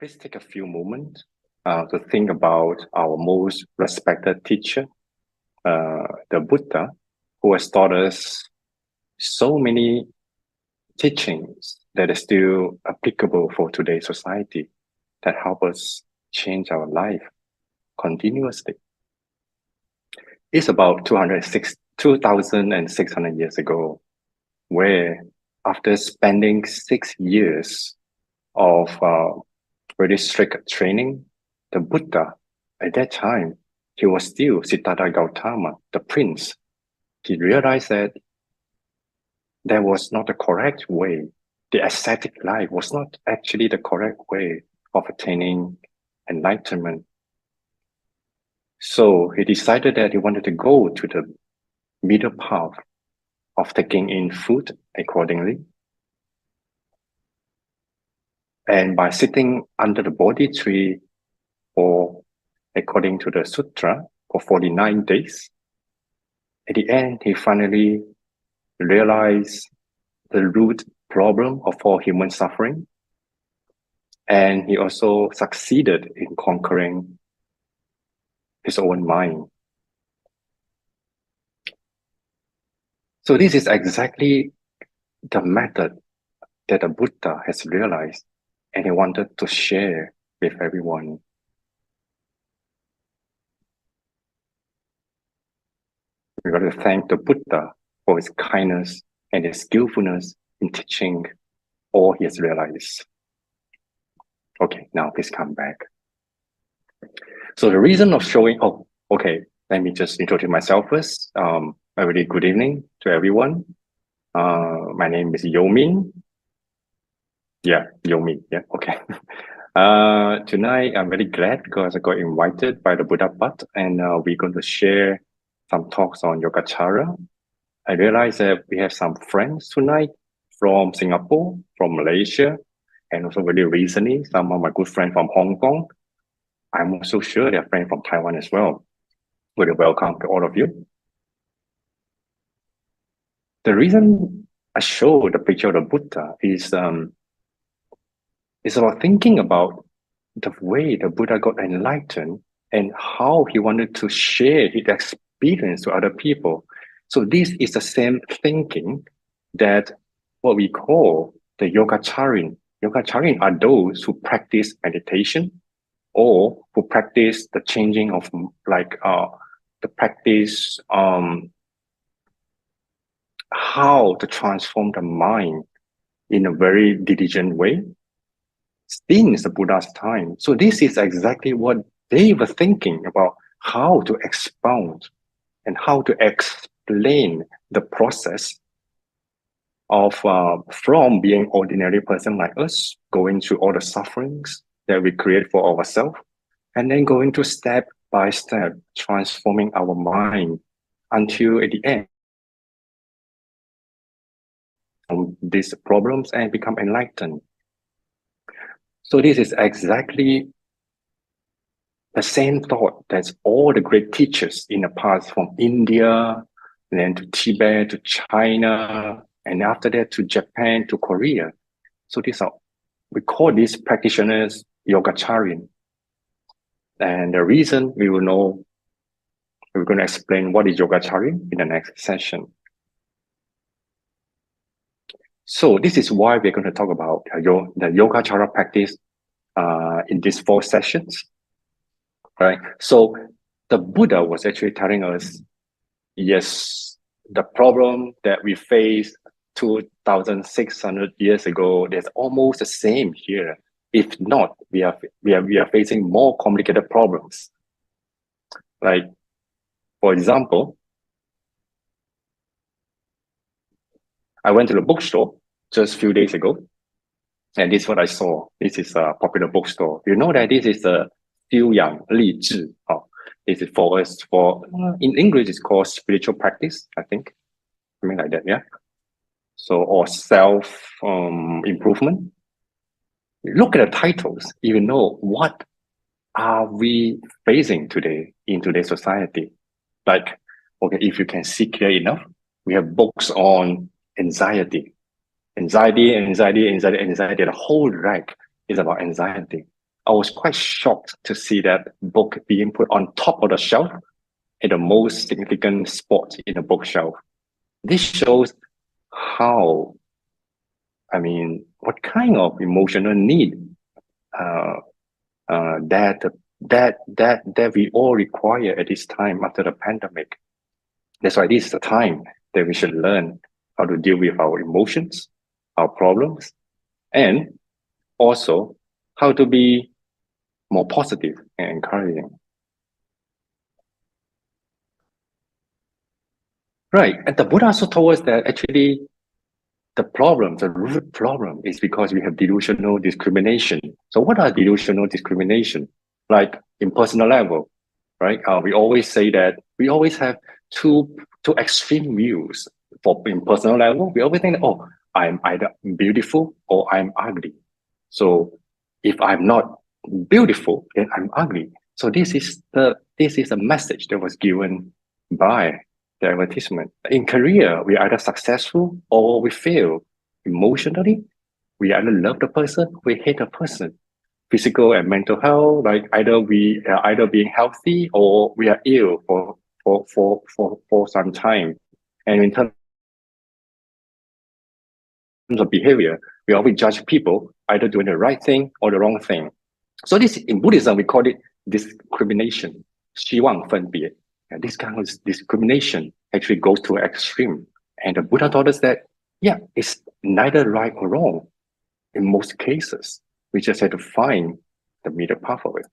Please take a few moments to think about our most respected teacher, the Buddha, who has taught us so many teachings that are still applicable for today's society, that help us change our life continuously. It's about 2,600 years ago, where after spending 6 years of very strict training, the Buddha, at that time, he was still Siddhartha Gautama, the prince. He realized that there was not the correct way. The ascetic life was not actually the correct way of attaining enlightenment. So he decided that he wanted to go to the middle path of taking in food accordingly. And by sitting under the Bodhi tree for, according to the sutra, for 49 days, at the end, he finally realized the root problem of all human suffering. And he also succeeded in conquering his own mind. So this is exactly the method that the Buddha has realized, and he wanted to share with everyone. We got to thank the Buddha for his kindness and his skillfulness in teaching all he has realized. Okay, now please come back. So the reason of showing, let me just introduce myself first. A very good evening to everyone. My name is You Min. Yeah, You Min, yeah, okay. Tonight, I'm very glad because I got invited by the Buddha Path, and we're going to share some talks on Yogācāra. I realize that we have some friends tonight from Singapore, from Malaysia, and also very recently, some of my good friends from Hong Kong. I'm also sure they're friends from Taiwan as well. Very welcome to all of you. The reason I show the picture of the Buddha is it's about thinking about the way the Buddha got enlightened and how he wanted to share his experience to other people. So this is the same thinking that what we call the Yogācārin. Yogācārin are those who practice meditation or who practice the changing of how to transform the mind in a very diligent way since the Buddha's time. So this is exactly what they were thinking about, how to expound and how to explain the process of from being ordinary person like us, going through all the sufferings that we create for ourselves, and then going to step by step, transforming our mind until at the end, these problems and become enlightened. So this is exactly the same thought that all the great teachers in the past, from India, and then to Tibet, to China, and after that to Japan, to Korea. So we call these practitioners Yogācārin. And the reason we will know, we're going to explain what is Yogācārin in the next session. So this is why we're going to talk about the Yogācāra practice in these 4 sessions, right? So the Buddha was actually telling us, yes, the problem that we face 2,600 years ago, there's almost the same here. If not, we are facing more complicated problems. Like, for example, I went to the bookstore just a few days ago, and this is what I saw. This is a popular bookstore. You know that this is a 修养励志. This is for us, in English, it's called spiritual practice, I think. Something like that, yeah? So, or self-improvement. Look at the titles, you know what are we facing today in today's society. Like, okay, if you can see clear enough, we have books on anxiety. The whole rack is about anxiety. I was quite shocked to see that book being put on top of the shelf in the most significant spot in the bookshelf. This shows how, what kind of emotional need that we all require at this time after the pandemic. That's why this is the time that we should learn how to deal with our emotions, our problems, and also how to be more positive and encouraging. Right, and the Buddha also told us that actually the root problem is because we have delusional discrimination. So what are delusional discrimination? Like in personal level, right? We always say that we always have two extreme views. For in personal level, we always think, oh, I'm either beautiful or I'm ugly. So if I'm not beautiful, then I'm ugly. So this is a message that was given by the advertisement. In career, we either successful or we fail. Emotionally, we either love the person, we hate the person. Physical and mental health, like either we are either being healthy or we are ill for some time. And in terms of behavior, we always judge people either doing the right thing or the wrong thing. So this in Buddhism we call it discrimination, 希望分别. And this kind of discrimination actually goes to an extreme. And the Buddha taught us that, yeah, it's neither right or wrong. In most cases, we just have to find the middle path of it.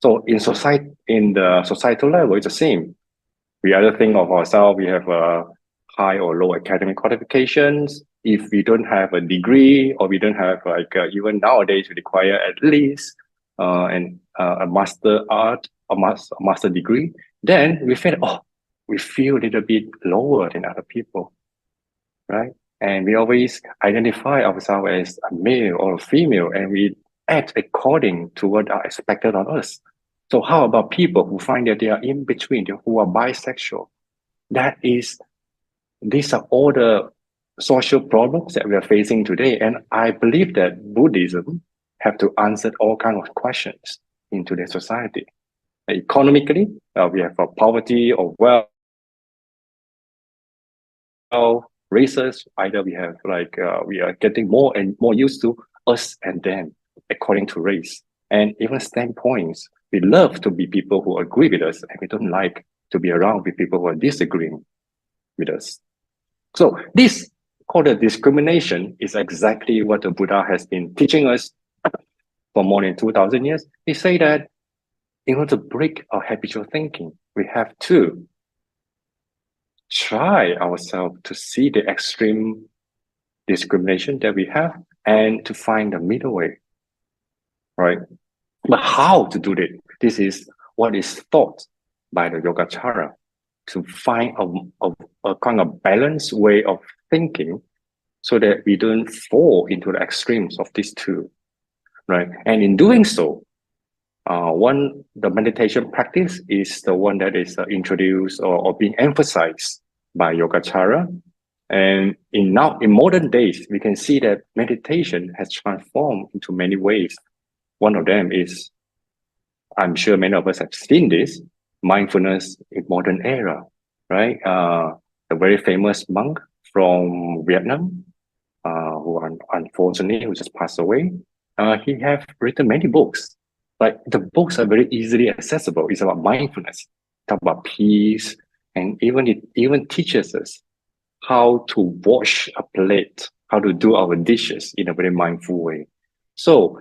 So in the societal level, it's the same. We either think of ourselves, we have high or low academic qualifications. If we don't have a degree, or we don't have even nowadays, we require at least a master degree, then we feel a little bit lower than other people, right? And we always identify ourselves as a male or a female, and we act according to what are expected of us. So how about people who find that they are in between, who are bisexual? These are all the social problems that we are facing today. And I believe that Buddhism have to answer all kinds of questions in today's society. Economically, we have poverty or wealth, races. Either we have we are getting more and more used to us and them according to race. And even standpoints, we love to be people who agree with us, and we don't like to be around with people who are disagreeing with us. So this called discrimination is exactly what the Buddha has been teaching us for more than 2,000 years. He say that in order to break our habitual thinking, we have to try ourselves to see the extreme discrimination that we have and to find the middle way, right? But how to do that? This is what is taught by the Yogācāra, to find a kind of balanced way of thinking so that we don't fall into the extremes of these two, right? And in doing so, the meditation practice is the one that is introduced or being emphasized by Yogācāra. And in modern days, we can see that meditation has transformed into many ways. One of them is, I'm sure many of us have seen this, mindfulness in modern era, right? A very famous monk from Vietnam, who unfortunately who just passed away. He have written many books. Like the books are very easily accessible. It's about mindfulness, talk about peace, and it even teaches us how to wash a plate, how to do our dishes in a very mindful way. So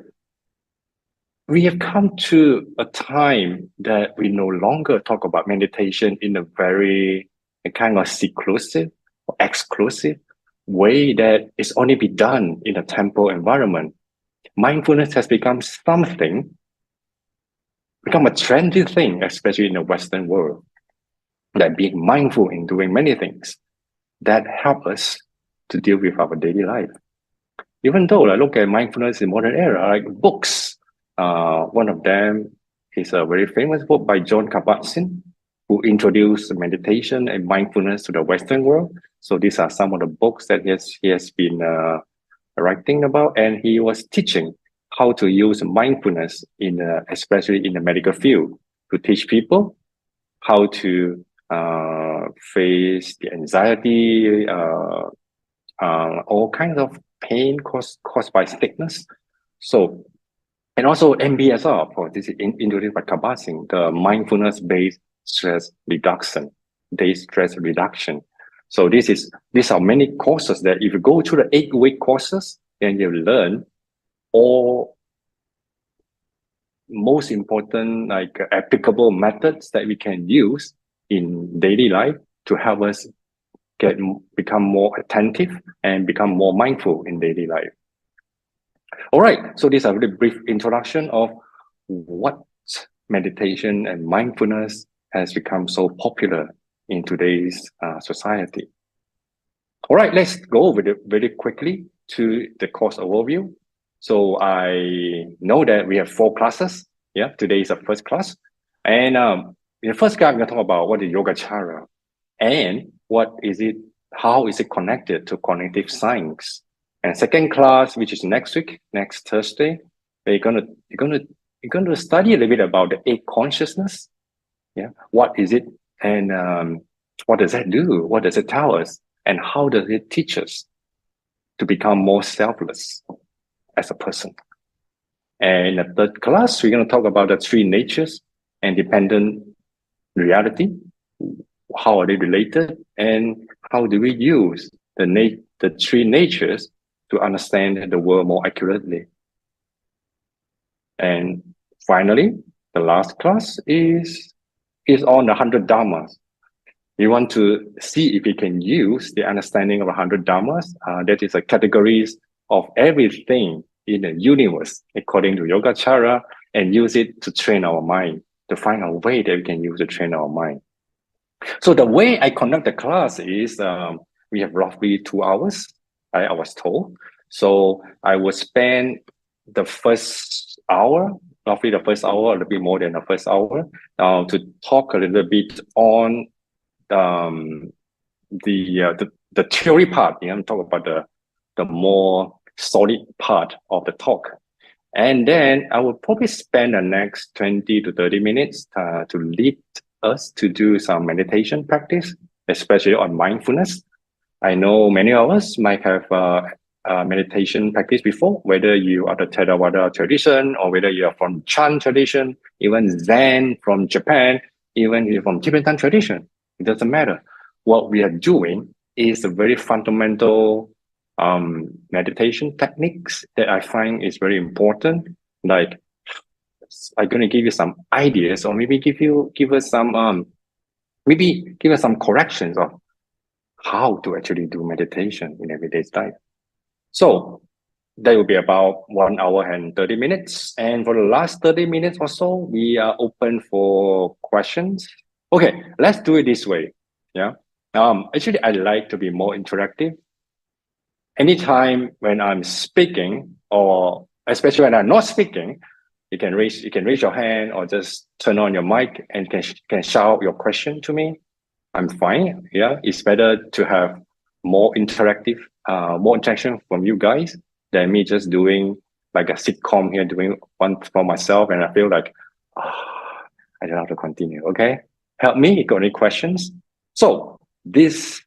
we have come to a time that we no longer talk about meditation in a very kind of seclusive or exclusive way that is only be done in a temple environment. Mindfulness has become a trendy thing, especially in the Western world, that being mindful in doing many things that help us to deal with our daily life. Even though I look at mindfulness in modern era, like books, one of them is a very famous book by John Kabat-Zinn, who introduced meditation and mindfulness to the Western world. So these are some of the books that he has been writing about, and he was teaching how to use mindfulness in, especially in the medical field, to teach people how to face the anxiety, all kinds of pain caused by sickness. So, and also MBSR, for this is introduced by Kabat-Zinn, the mindfulness-based stress reduction, day stress reduction. So these are many courses that if you go through the 8-week courses, then you learn all most important, like applicable methods that we can use in daily life to help us become more attentive and become more mindful in daily life. All right, so this is a very brief introduction of what meditation and mindfulness has become so popular in today's society. All right, let's go over it very quickly to the course overview. So I know that we have 4 classes. Yeah, today is the first class. And in the first class, I'm going to talk about what is Yogācāra and what is it, how is it connected to cognitive science. And second class, which is next week, next Thursday, you're going to study a little bit about the 8 consciousness. Yeah, what is it, and what does that do? What does it tell us? And how does it teach us to become more selfless as a person? And in the third class, we're going to talk about the 3 natures and dependent reality. How are they related? And how do we use the 3 natures to understand the world more accurately? And finally, the last class is on the 100 Dharmas. We want to see if we can use the understanding of 100 Dharmas, that is the categories of everything in the universe, according to Yogācāra, and use it to train our mind, to find a way that we can use to train our mind. So the way I conduct the class is, we have roughly 2 hours, I was told. So I will spend the first hour, roughly the first hour, a little bit more than the first hour, to talk a little bit on the theory part. I'm talking about the more solid part of the talk. And then I will probably spend the next 20 to 30 minutes to lead us to do some meditation practice, especially on mindfulness. I know many of us might have meditation practice before, whether you are the Theravada tradition or whether you are from Chan tradition, even Zen from Japan, even you're from Tibetan tradition. It doesn't matter. What we are doing is a very fundamental meditation techniques that I find is very important. Like, I'm going to give you some ideas, or maybe give us some corrections of how to actually do meditation in everyday life. So that will be about 1 hour and 30 minutes. And for the last 30 minutes or so, we are open for questions. Okay, let's do it this way. Yeah. Actually, I like to be more interactive. Anytime when I'm speaking, or especially when I'm not speaking, you can raise your hand or just turn on your mic and can shout your question to me. I'm fine. Yeah, it's better to have more interactive, more interaction from you guys than me just doing like a sitcom here, doing one for myself, and I feel like I don't know how to continue. Okay, help me. You got any questions? So these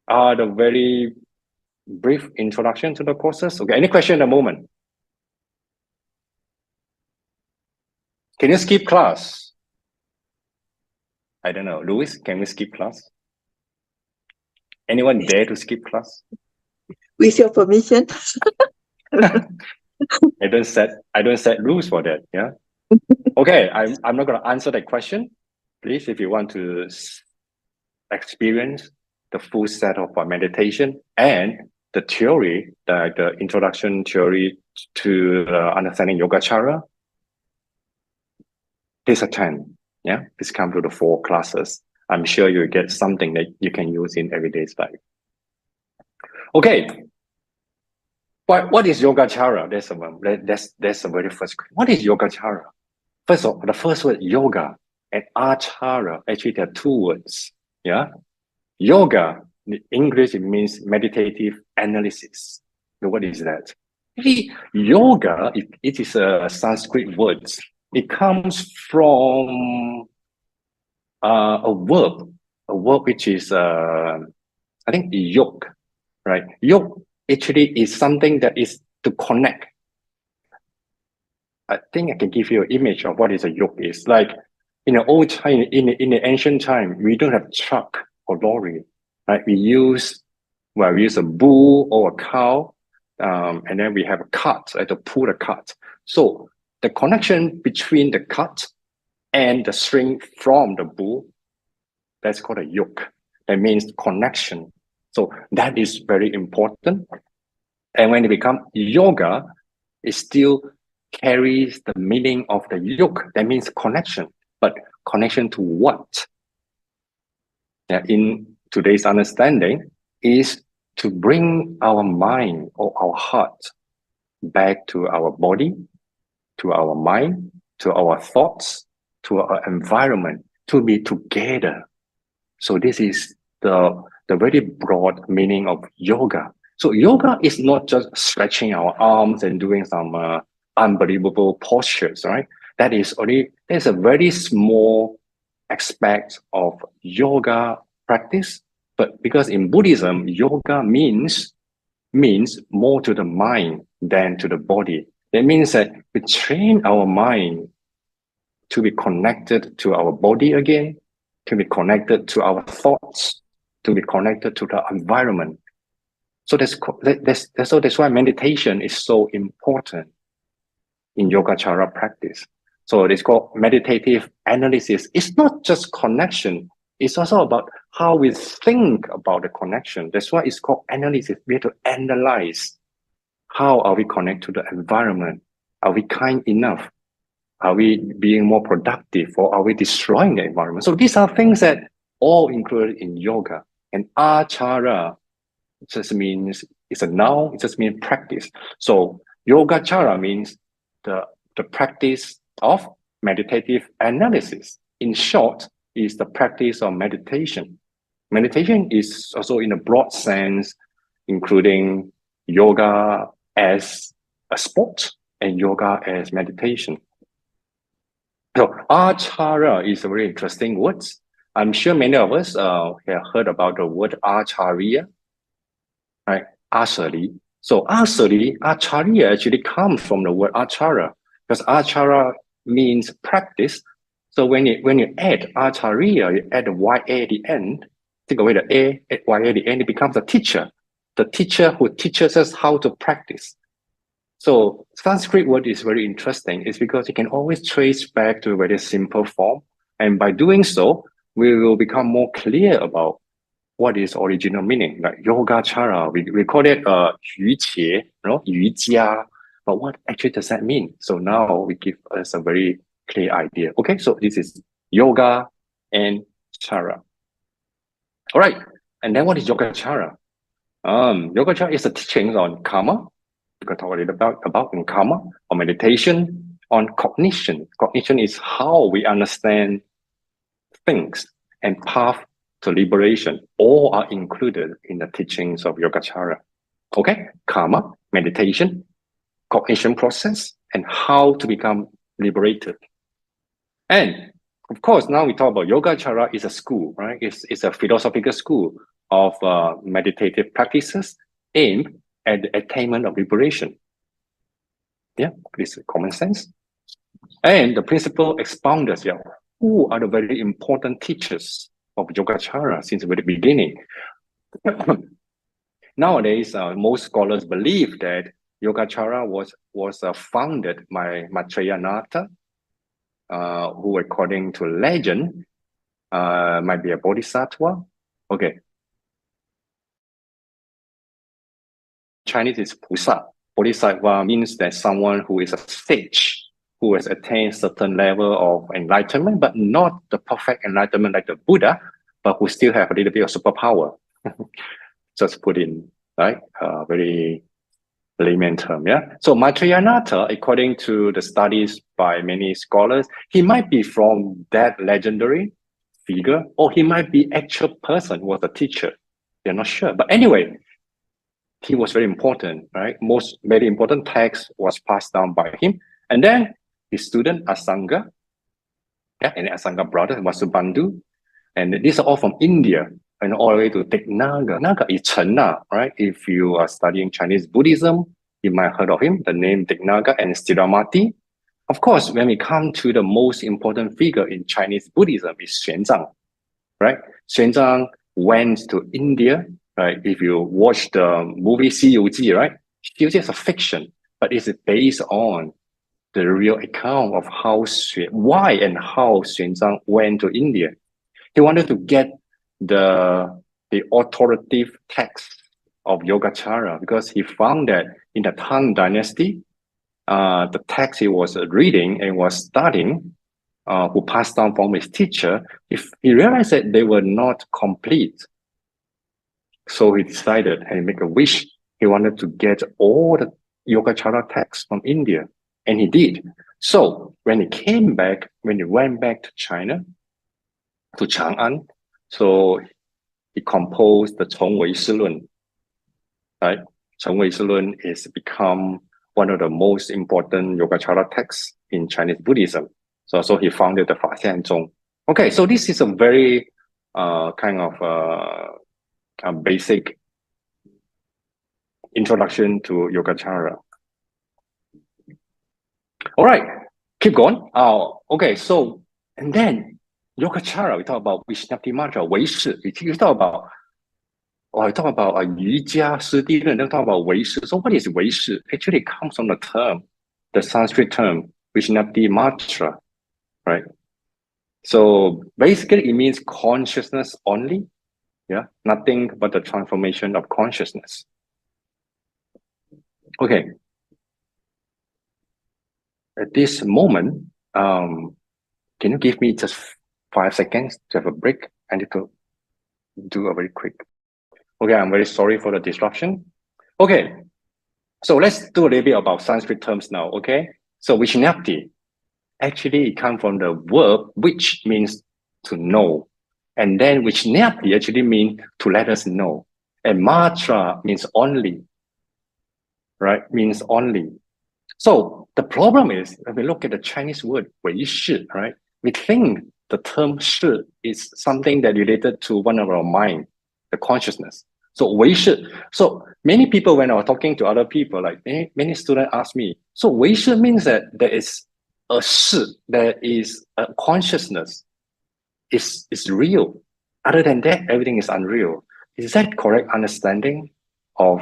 are the very brief introduction to the courses. Okay, any question at the moment? Can you skip class? I don't know. Louis, can we skip class? Anyone dare to skip class? With your permission. I don't set rules for that. Yeah. Okay, I'm not going to answer that question. Please, if you want to experience the full set of meditation and the theory, the introduction theory to understanding Yogācāra, please attend. Yeah, please come to the 4 classes. I'm sure you'll get something that you can use in everyday life. Okay. What is Yogācāra? That's the very first question. What is Yogācāra? First of all, the first word yoga and acara, actually there are 2 words. Yeah. Yoga, in English, it means meditative analysis. So what is that? Actually, yoga, it is a Sanskrit word. It comes from a verb which is, I think, yog, right? Yog actually is something that is to connect. I think I can give you an image of what is a yog is. Like in the old time, in the ancient time, we don't have truck or lorry, right? We use a bull or a cow, and then we have a cart, right, to pull the cart. So the connection between the cart and the string from the bull, that's called a yoke. That means connection. So that is very important. And when it becomes yoga, it still carries the meaning of the yoke. That means connection. But connection to what? Yeah, in today's understanding is to bring our mind or our heart back to our body, to our mind, to our thoughts, to our environment, to be together. So this is the very broad meaning of yoga. So yoga is not just stretching our arms and doing some unbelievable postures, right? There's a very small aspect of yoga practice. But because in Buddhism, yoga means more to the mind than to the body. That means that we train our mind to be connected to our body again, to be connected to our thoughts, to be connected to the environment. So that's why meditation is so important in Yogācāra practice. So it's called meditative analysis. It's not just connection. It's also about how we think about the connection. That's why it's called analysis. We have to analyze how are we connected to the environment. Are we kind enough? Are we being more productive, or are we destroying the environment? So these are things that all included in yoga. And acāra just means, it's a noun, it just means practice. So Yogācāra means the practice of meditative analysis. In short, is the practice of meditation. Meditation is also, in a broad sense, including yoga as a sport and yoga as meditation. So acāra is a very interesting word. I'm sure many of us have heard about the word acharya, right? Asari. So acharya actually comes from the word acāra, because acāra means practice. So when you add acharya, you add the ya at the end, take away the a, add ya at the end, it becomes a teacher. The teacher who teaches us how to practice. So Sanskrit word is very interesting. It's because you can always trace back to a very simple form. And by doing so, we will become more clear about what is original meaning. Like Yogācāra, we call it yuqie, yujia. But what actually does that mean? So now we give us a very clear idea. Okay, so this is yoga and chara. All right, and then what is Yogācāra? Yogācāra is a teaching on karma. We can talk a little about in karma, or meditation, on cognition. Cognition is how we understand things, and path to liberation. All are included in the teachings of Yogācāra. Okay, karma, meditation, cognition process, and how to become liberated. And of course, now we talk about Yogācāra is a school, right? It's a philosophical school of meditative practices aimed at the attainment of liberation. Yeah, this is common sense. And the principal expounders, yeah, who are the very important teachers of Yogācāra since the very beginning. Nowadays, most scholars believe that Yogācāra was founded by Maitreyanatha, who, according to legend, might be a bodhisattva. Okay. Chinese is Pusa. Bodhisattva means that someone who is a sage, who has attained certain level of enlightenment, but not the perfect enlightenment like the Buddha, but who still have a little bit of superpower. Just put in, right? Very layman term, yeah? So Maitreyanatha, according to the studies by many scholars, he might be from that legendary figure, or he might be actual person who was a teacher. They're not sure. But anyway, he was very important, right? Most very important text was passed down by him. And then his student Asanga, yeah, and Asanga brother Vasubandhu, and these are all from India and all the way to Naga. Naga is Chenna, right? If you are studying Chinese Buddhism, you might have heard of him, the name Naga and Stiramati. Of course, when we come to the most important figure in Chinese Buddhism is Xuanzang, right? Xuanzang went to India, right? If you watch the movie 西游记, right? 西游记 is a fiction, but it's based on the real account of why and how Xuanzang went to India. He wanted to get the authoritative text of Yogācāra because he found that in the Tang Dynasty, the text he was reading and was studying, who passed down from his teacher, if he realized that they were not complete. So he decided and make a wish. He wanted to get all the Yogācāra texts from India, and he did. So when he went back to China, to Chang'an, so he composed the 从唯识论, right? 从唯识论 is become one of the most important Yogācāra texts in Chinese Buddhism. So he founded the fascination. Okay, so this is a very kind of a basic introduction to Yogācāra. All right, keep going. Okay, so and then Yogācāra, we talk about Vishnapti mantra, 唯识. We talk about 瑜伽师地论, then talk about 唯识. So what is 唯识? Actually, it comes from the term, the Sanskrit term, Vishnapti mantra, right? So basically, it means consciousness only. Yeah, nothing but the transformation of consciousness. Okay. At this moment, can you give me just 5 seconds to have a break? I need to do a very quick. Okay, I'm very sorry for the disruption. Okay, so let's do a little bit about Sanskrit terms now, okay? So Vishnapti, actually it comes from the verb which means to know. And then Vishnapti actually means to let us know. And matra means only, right? Means only. So the problem is, when we look at the Chinese word 唯识, right? We think the term 识 is something that related to one of our mind, the consciousness. So 唯识. So many people, when I was talking to other people, like many students ask me, so 唯识 means that there is a 识, there is a consciousness, is real. Other than that, everything is unreal. Is that correct understanding of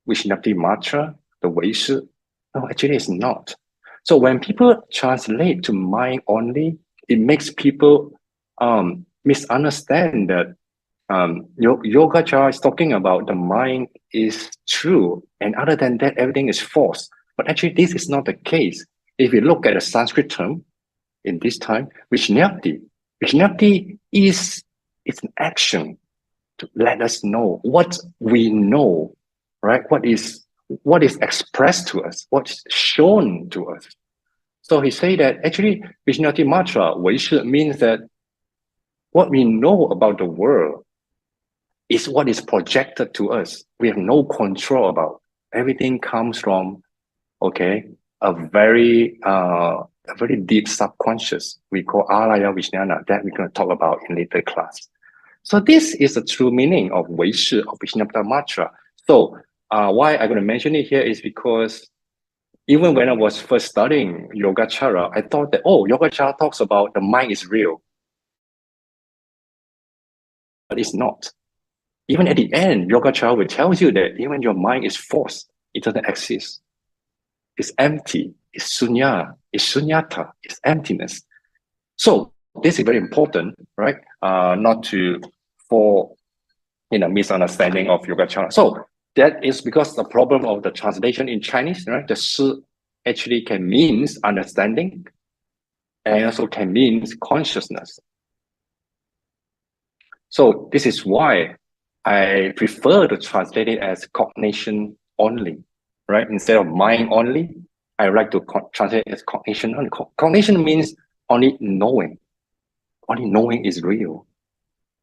Vishnapti mantra, the 唯识? No, actually it's not. So when people translate to mind only, it makes people misunderstand that Yogācāra is talking about the mind is true, and other than that, everything is false. But actually, this is not the case. If you look at a Sanskrit term in this time, Vishnapti is an action to let us know what we know, right? What is expressed to us, what's shown to us. So he say that actually Vishnapti mantra, 唯识, means that what we know about the world is what is projected to us. We have no control about. Everything comes from, okay, a very deep subconscious. We call alaya vijnana, that we're going to talk about in later class. So this is the true meaning of 唯识, of Vishnapti mantra. So why I'm going to mention it here is because even when I was first studying Yogācāra, I thought that, Yogācāra talks about the mind is real. But it's not. Even at the end, Yogācāra will tell you that even your mind is false, it doesn't exist. It's empty, it's sunya, it's sunyata, it's emptiness. So this is very important, right? Not to fall in a misunderstanding of Yogācāra. So that is because the problem of the translation in Chinese, right? The 识 actually can mean understanding and also can mean consciousness. So this is why I prefer to translate it as cognition only, right? Instead of mind only, I like to translate it as cognition only. Cognition means only knowing. Only knowing is real.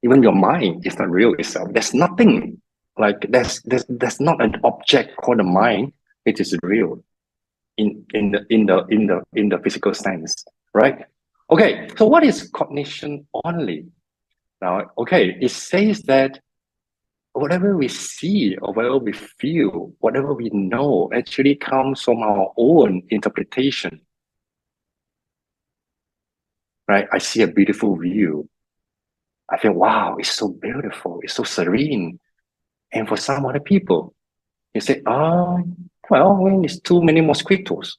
Even your mind is not real itself. There's nothing like there's not an object called the mind. It is real in the physical sense, right? Okay, so what is cognition only? Now, okay, it says that whatever we see or whatever we feel, whatever we know actually comes from our own interpretation. Right? I see a beautiful view. I feel, wow, it's so beautiful, it's so serene. And for some other people, you say, well, it's too many mosquitoes.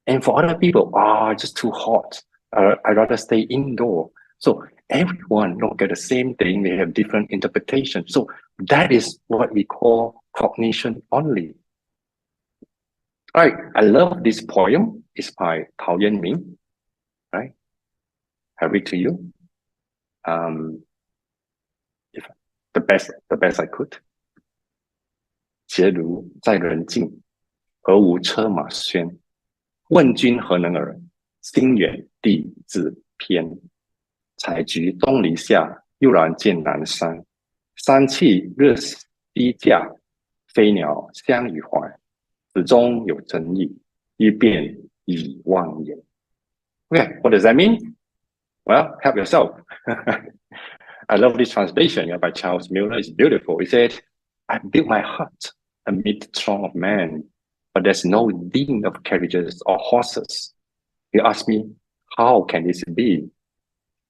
And for other people, it's just too hot. I'd rather stay indoor. So everyone look at the same thing, they have different interpretations. So that is what we call cognition only. All right, I love this poem. It's by Yogacara Min, right? I read to you. If the best I could. 结如在人境，而无车马喧。问君何能尔？心远地自偏。采菊东篱下，悠然见南山。山气日低驾，飞鸟相与怀。此中有真意，一变以忘言。Okay, what does that mean? Well, help yourself. I love this translation by Charles Miller. It's beautiful. He said, I built my hut amid the throng of men, but there's no din of carriages or horses. You ask me, how can this be?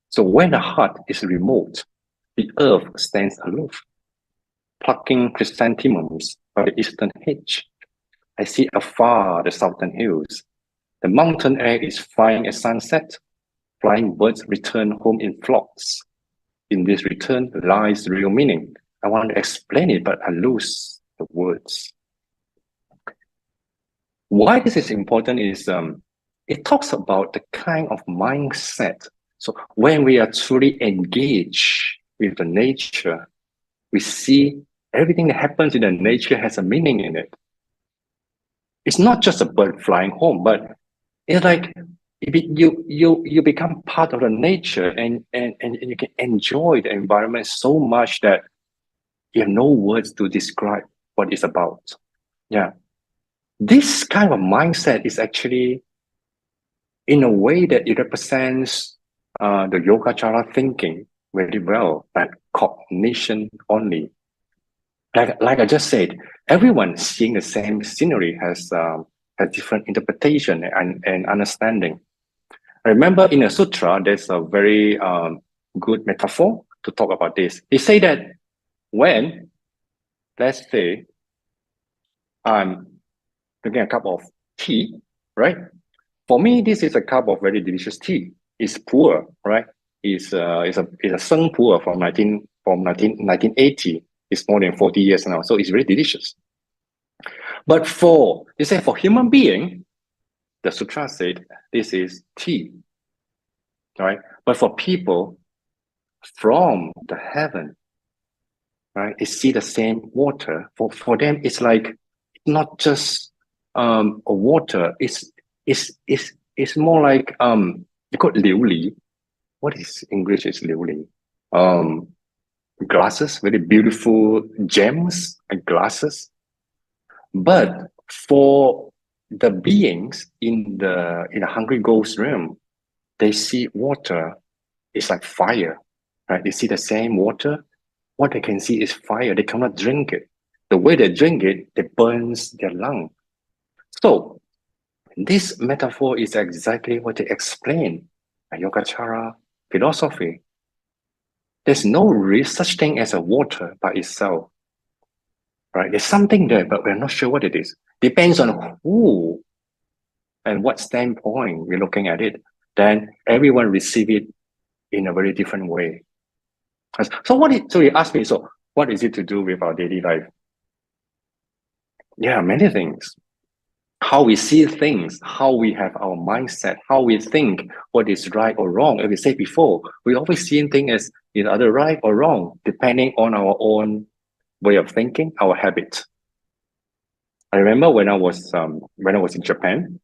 So when the hut is remote, the earth stands aloof, plucking chrysanthemums by the eastern hedge. I see afar the southern hills. The mountain air is fine at sunset. Flying birds return home in flocks. In this return lies real meaning. I want to explain it, but I lose the words. Why this is important is it talks about the kind of mindset. So when we are truly engaged with the nature, we see everything that happens in the nature has a meaning in it. It's not just a bird flying home, but it's like you become part of the nature and you can enjoy the environment so much that you have no words to describe what it's about. Yeah. This kind of mindset is actually, in a way, that it represents the Yogācāra thinking very well, that cognition only. Like I just said, everyone seeing the same scenery has different interpretation and understanding. I remember in a sutra, there's a very good metaphor to talk about this. They say that when, let's say, I'm drinking a cup of tea, right? For me, this is a cup of very delicious tea. It's pu'er, right? It's a Seng pu'er from 1980. It's more than 40 years now, so it's very delicious. But for human being, the sutra said this is tea, right? But for people from the heaven, right, they see the same water. For them, it's like not just a water. It's more like you call it 琉璃. What is English? Is 琉璃. Glasses, very beautiful gems and glasses. But for the beings in the hungry ghost realm, they see water. It's like fire, right? They see the same water. What they can see is fire. They cannot drink it. The way they drink it, it burns their lung. So this metaphor is exactly what they explain in Yogācāra philosophy. There's no such thing as a water by itself, right? There's something there, but we're not sure what it is. Depends on who and what standpoint we're looking at it. Then everyone receive it in a very different way. So you ask me, so what is it to do with our daily life? Yeah, many things. How we see things, how we have our mindset, how we think what is right or wrong. As we said before, we always see things as either right or wrong, depending on our own way of thinking, our habit. I remember when I was in Japan.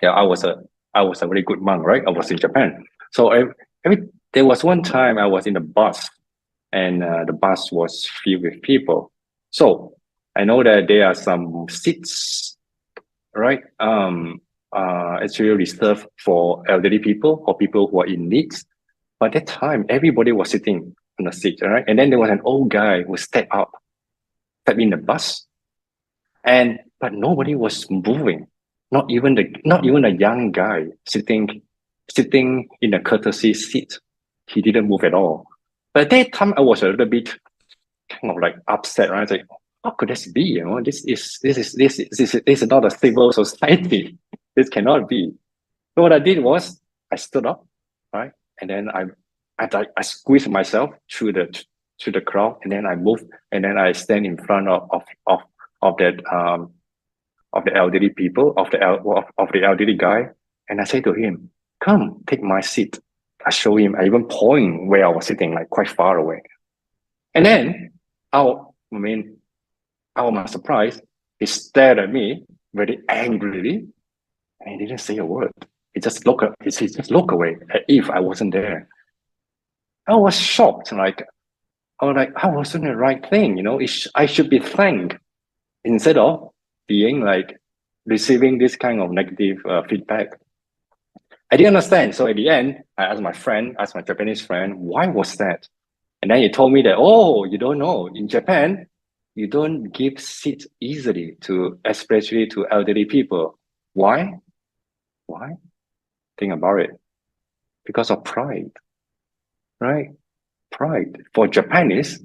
Yeah, I was a very good monk, right? I was in Japan. So there was one time I was in a bus, and the bus was filled with people. So I know that there are some seats, right? Actually reserved for elderly people or people who are in needs. But that time, everybody was sitting on the seat, right? And then there was an old guy who stepped in the bus, but nobody was moving. Not even a young guy sitting in a courtesy seat. He didn't move at all. But at that time, I was a little bit kind of like upset, right? I was like, how could this be? You know, this is not a civil society. This cannot be. So what I did was I stood up, right, and then I squeezed myself through the crowd, and then I moved, and then I stand in front of that of the elderly people of the elderly guy, and I say to him, "Come, take my seat." I show him. I even point where I was sitting, like quite far away, and then out of my surprise, he stared at me very angrily, and he didn't say a word. He just looked away as if I wasn't there. I was shocked. I was like, I wasn't the right thing. You know, I should be thanked instead of being like receiving this kind of negative feedback. I didn't understand. So at the end, I asked my Japanese friend, why was that? And then he told me that, oh, you don't know. In Japan, you don't give seats easily especially to elderly people. Why? Why? Think about it. Because of pride, right? Pride. For Japanese,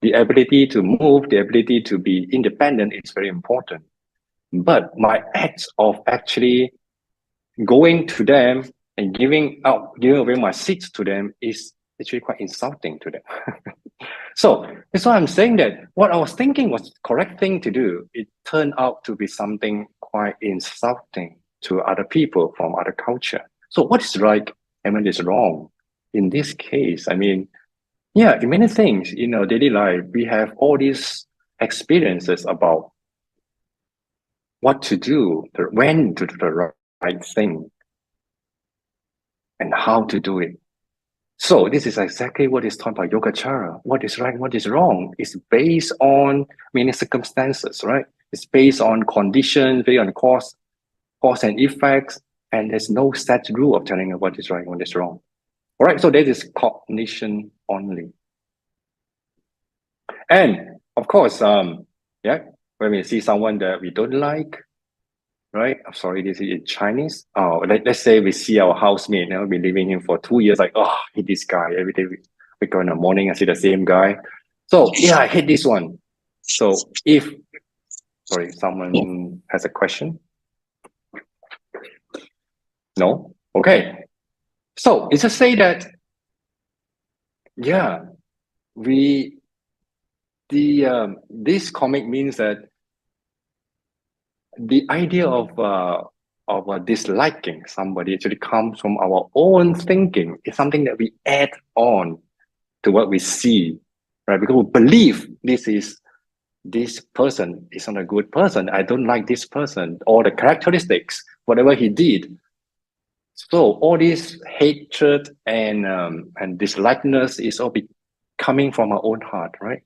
the ability to move, the ability to be independent is very important. But my acts of actually going to them and giving away my seats to them is actually quite insulting to them. So that's why I'm saying that what I was thinking was the correct thing to do. It turned out to be something quite insulting to other people from other culture. So what is right and what is wrong? In this case, I mean, yeah, in many things in our daily life, we have all these experiences about what to do, when to do the right thing, and how to do it. So this is exactly what is taught by Yogācāra. What is right, what is wrong is based on many circumstances, right? It's based on conditions, based on cause and effects, and there's no set rule of telling you what is right and what is wrong. All right, so that is cognition only. And of course, yeah, when we see someone that we don't like, right? I'm sorry, this is in Chinese. Oh, let's say we see our housemate, you know, been living here for 2 years, like, oh, I hate this guy. Every day we go in the morning and see the same guy. So yeah, I hate this one. So sorry, someone has a question? No? Okay. So it's just say that, yeah, this comic means that the idea of disliking somebody actually comes from our own thinking. It's something that we add on to what we see, right? Because we believe this person is not a good person. I don't like this person or the characteristics, whatever he did. So all this hatred and dislikeness is all coming from our own heart, right?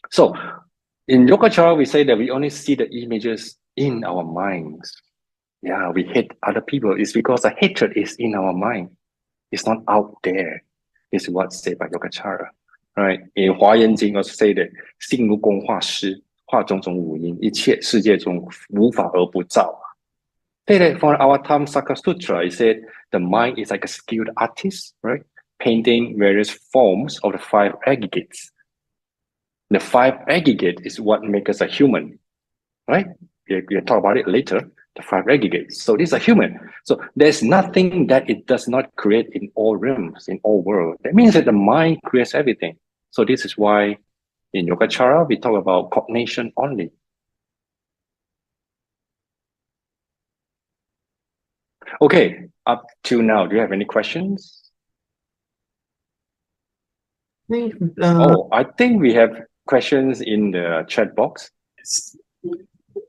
So in Yogacara, we say that we only see the images in our minds. Yeah, we hate other people. It's because the hatred is in our mind. It's not out there. This is what's said by Yogacara, right? In 华严经 also say that 性如工画师，画种种五音，一切世界中无法而不造。Say that for our Tamsaka Sutra, it said the mind is like a skilled artist, right? Painting various forms of the 5 aggregates. The 5 aggregate is what makes us a human, right? We'll talk about it later, the 5 aggregates. So these are human. So there's nothing that it does not create in all realms, in all worlds. That means that the mind creates everything. So this is why in Yogacara, we talk about cognition only. Okay, up to now, do you have any questions? I think we have questions in the chat box.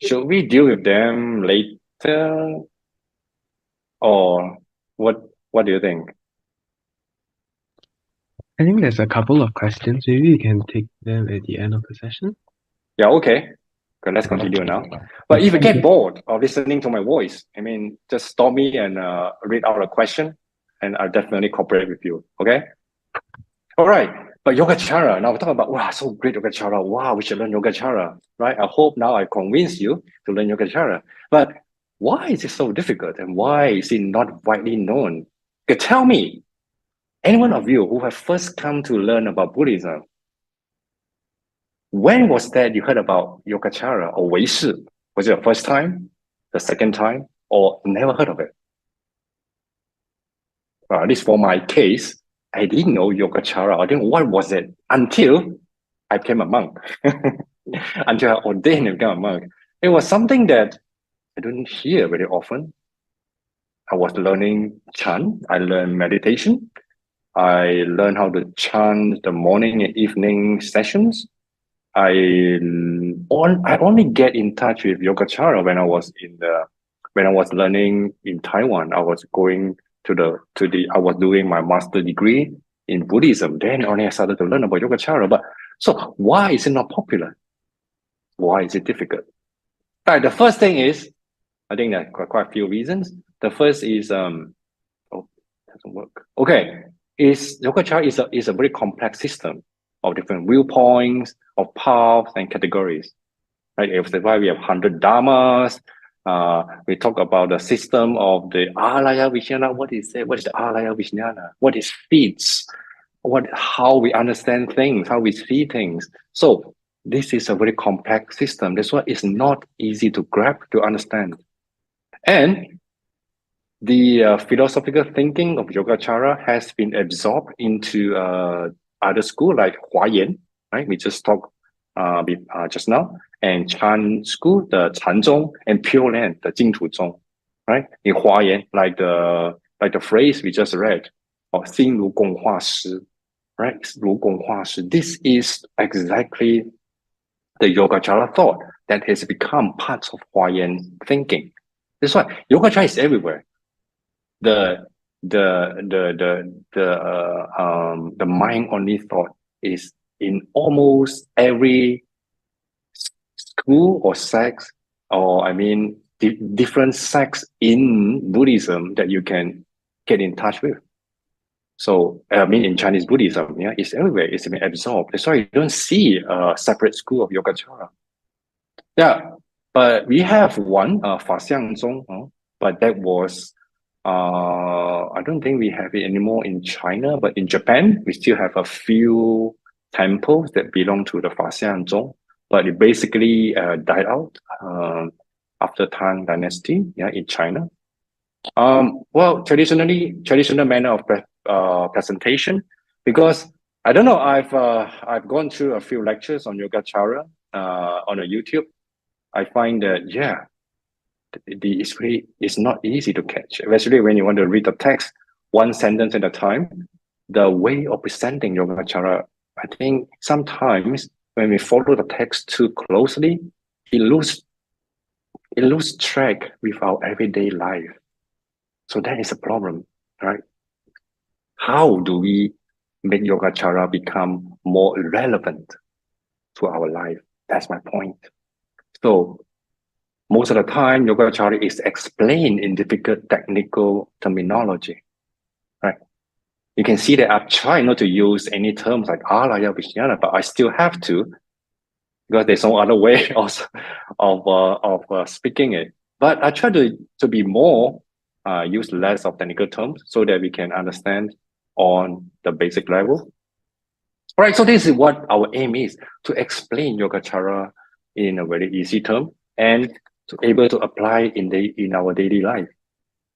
Should we deal with them later? Or what do you think? I think there's a couple of questions. Maybe we can take them at the end of the session. Yeah, okay. Okay, let's continue now. But if you get bored of listening to my voice, I mean, just stop me and read out a question, and I'll definitely cooperate with you. Okay. All right. But Yogacara, now we're talking about, wow, so great Yogacara. Wow, we should learn Yogacara, right? I hope now I convince you to learn Yogacara. But why is it so difficult and why is it not widely known? Okay, tell me, any one of you who have first come to learn about Buddhism, when was that you heard about Yogacara or Wei Shi? Was it the first time, the second time, or never heard of it? At least for my case, I didn't know Yogacara. I didn't know what was it until I became a monk. Until I ordained and became a monk. It was something that I didn't hear very often. I was learning chant. I learned meditation. I learned how to chant the morning and evening sessions. I only get in touch with Yogacara when I was learning in Taiwan. I was going I was doing my master degree in Buddhism. Then only I started to learn about Yogacara. But so why is it not popular? Why is it difficult? All right, the first thing is, I think there are quite a few reasons. The first is oh, it doesn't work. Okay, Yogacara is a very complex system of different viewpoints, of paths and categories. Right? That's why we have 100 dharmas. We talk about the system of the Alaya Vijnana. What is it? What is the Alaya Vijnana? What is feats? How we understand things, how we see things. So this is a very complex system. That's why it's not easy to grab, to understand. And the philosophical thinking of Yogacara has been absorbed into other school like Huayan, right? We just talked just now, and Chan school, the Chanzong, and Pure Land, the Jingtu Zong, right? In Huayan, like the phrase we just read, or 心如工画师, right? 如工画师. This is exactly the Yogacara thought that has become part of Huayan thinking. That's why Yogacara is everywhere. The mind only thought is in almost every school or sect, or I mean different sects in Buddhism that you can get in touch with. So I mean in Chinese Buddhism, yeah, it's everywhere. It's been absorbed. That's why you don't see a separate school of Yogacara. Yeah, but we have one, Fa but that was I don't think we have it anymore in China, but in Japan, we still have a few temples that belong to the Fa but it basically died out after Tang Dynasty, yeah, in China. Well, traditional manner of presentation, because I don't know, I've gone through a few lectures on Yogacara on a YouTube. I find that, yeah, it's not easy to catch, especially when you want to read the text one sentence at a time. The way of presenting Yogacara, I think sometimes when we follow the text too closely, it lose track with our everyday life. So that is a problem, right? How do we make Yogacara become more relevant to our life? That's my point. So most of the time, Yogacara is explained in difficult technical terminology, right? You can see that I've tried not to use any terms like Alaya Vijnana, but I still have to, because there's no other way of speaking it. But I try to be more, use less of technical terms so that we can understand on the basic level. All right, so this is what our aim is, to explain Yogacara in a very easy term and to able to apply in our daily life.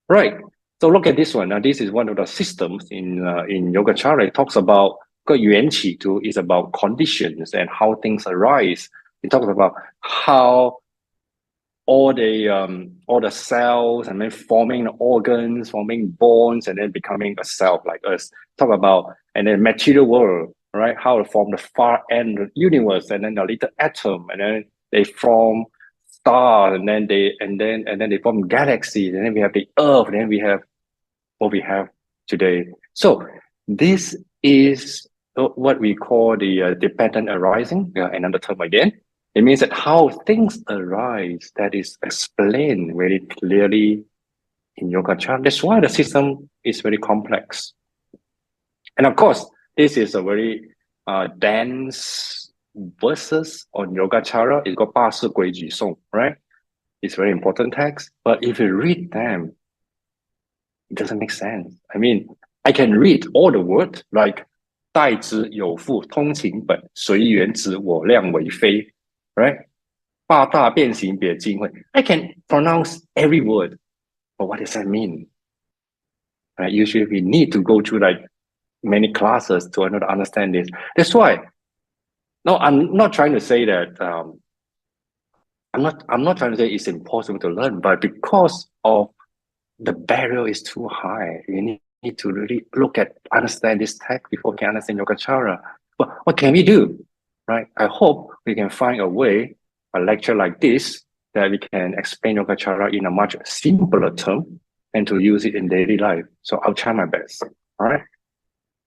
Right. So look at this one. Now, this is one of the systems in Yogacara. It talks about yuan qi too, is about conditions and how things arise. It talks about how all the cells and then forming organs, forming bones, and then becoming a self like us. Talk about, and then material world, right? How to form the far end of the universe, and then a little atom, and then they form stars, and then they form galaxies, and then we have the earth, and then we have what we have today. So this is what we call the dependent arising, another term again. It means that how things arise that is explained very clearly in Yogacara. That's why the system is very complex. And of course, this is a very dense verses on Yogacara. It's got 八识规矩颂, right? It's very important text. But if you read them, it doesn't make sense. I mean, I can read all the words like 待之有父通情本随缘子我量为非 right? 八大变形别经会 I can pronounce every word, but what does that mean? Right? Usually we need to go through like many classes to understand this. That's why. No, I'm not trying to say that. I'm not trying to say it's impossible to learn, but because of the barrier is too high, you need to really understand this text before we can understand Yogacara. But what can we do, right? I hope we can find a way, a lecture like this, that we can explain Yogacara in a much simpler term and to use it in daily life. So I'll try my best. All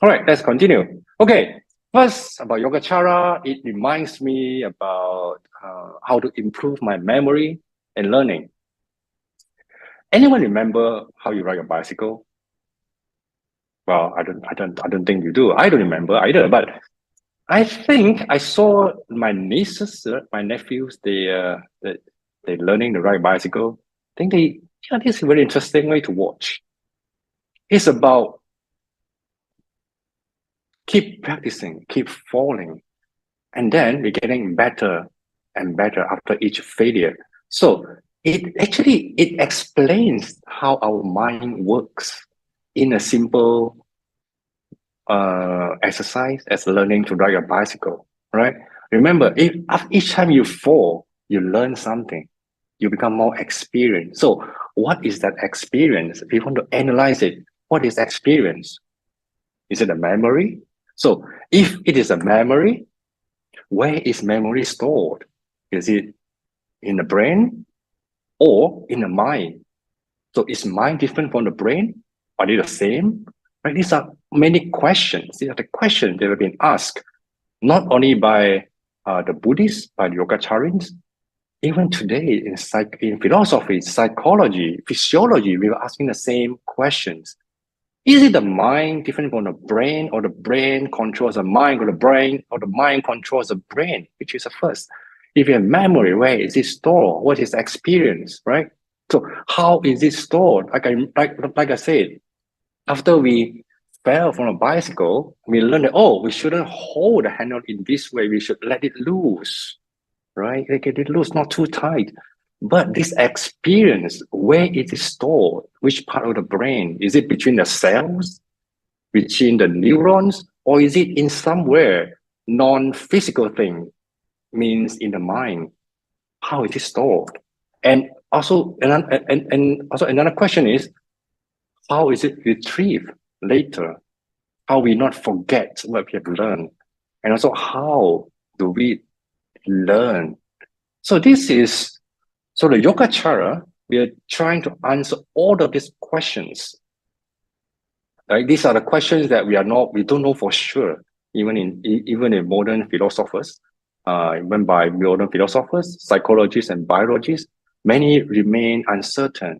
right, let's continue. Okay, first about Yogacara, it reminds me about how to improve my memory and learning. Anyone remember how you ride a bicycle? Well, I don't think you do. I don't remember either, but I think I saw my nieces, my nephews, they're learning to ride bicycle. I think this is a very interesting way to watch. It's about keep practicing, keep falling, and then we're getting better and better after each failure. So it explains how our mind works in a simple exercise as learning to ride a bicycle, right? Remember, if each time you fall, you learn something, you become more experienced. So what is that experience? If you want to analyze it, what is experience? Is it a memory? So if it is a memory, where is memory stored? Is it in the brain or in the mind? So is mind different from the brain? Are they the same? Right? These are many questions. These are the questions that have been asked, not only by the Buddhists, by the Yogācārins. Even today in philosophy, psychology, physiology, we are asking the same questions. Is it the mind different from the brain, or the brain controls the mind, or the mind controls the brain? Which is the first? If you have memory, where is it stored? What is experience, right? So how is it stored? Like I said, after we fell from a bicycle, we learned that, we shouldn't hold the handle in this way. We should let it loose, right? Let it loose, not too tight. But this experience, where it is stored, which part of the brain? Is it between the cells, between the neurons, or is it in somewhere non-physical thing, means in the mind? How is it stored? And also another question is, how is it retrieved later? How we not forget what we have learned? And also, how do we learn? So the Yogacara, we are trying to answer all of these questions. Right? These are the questions that we don't know for sure, even in modern philosophers, even by modern philosophers, psychologists and biologists, many remain uncertain.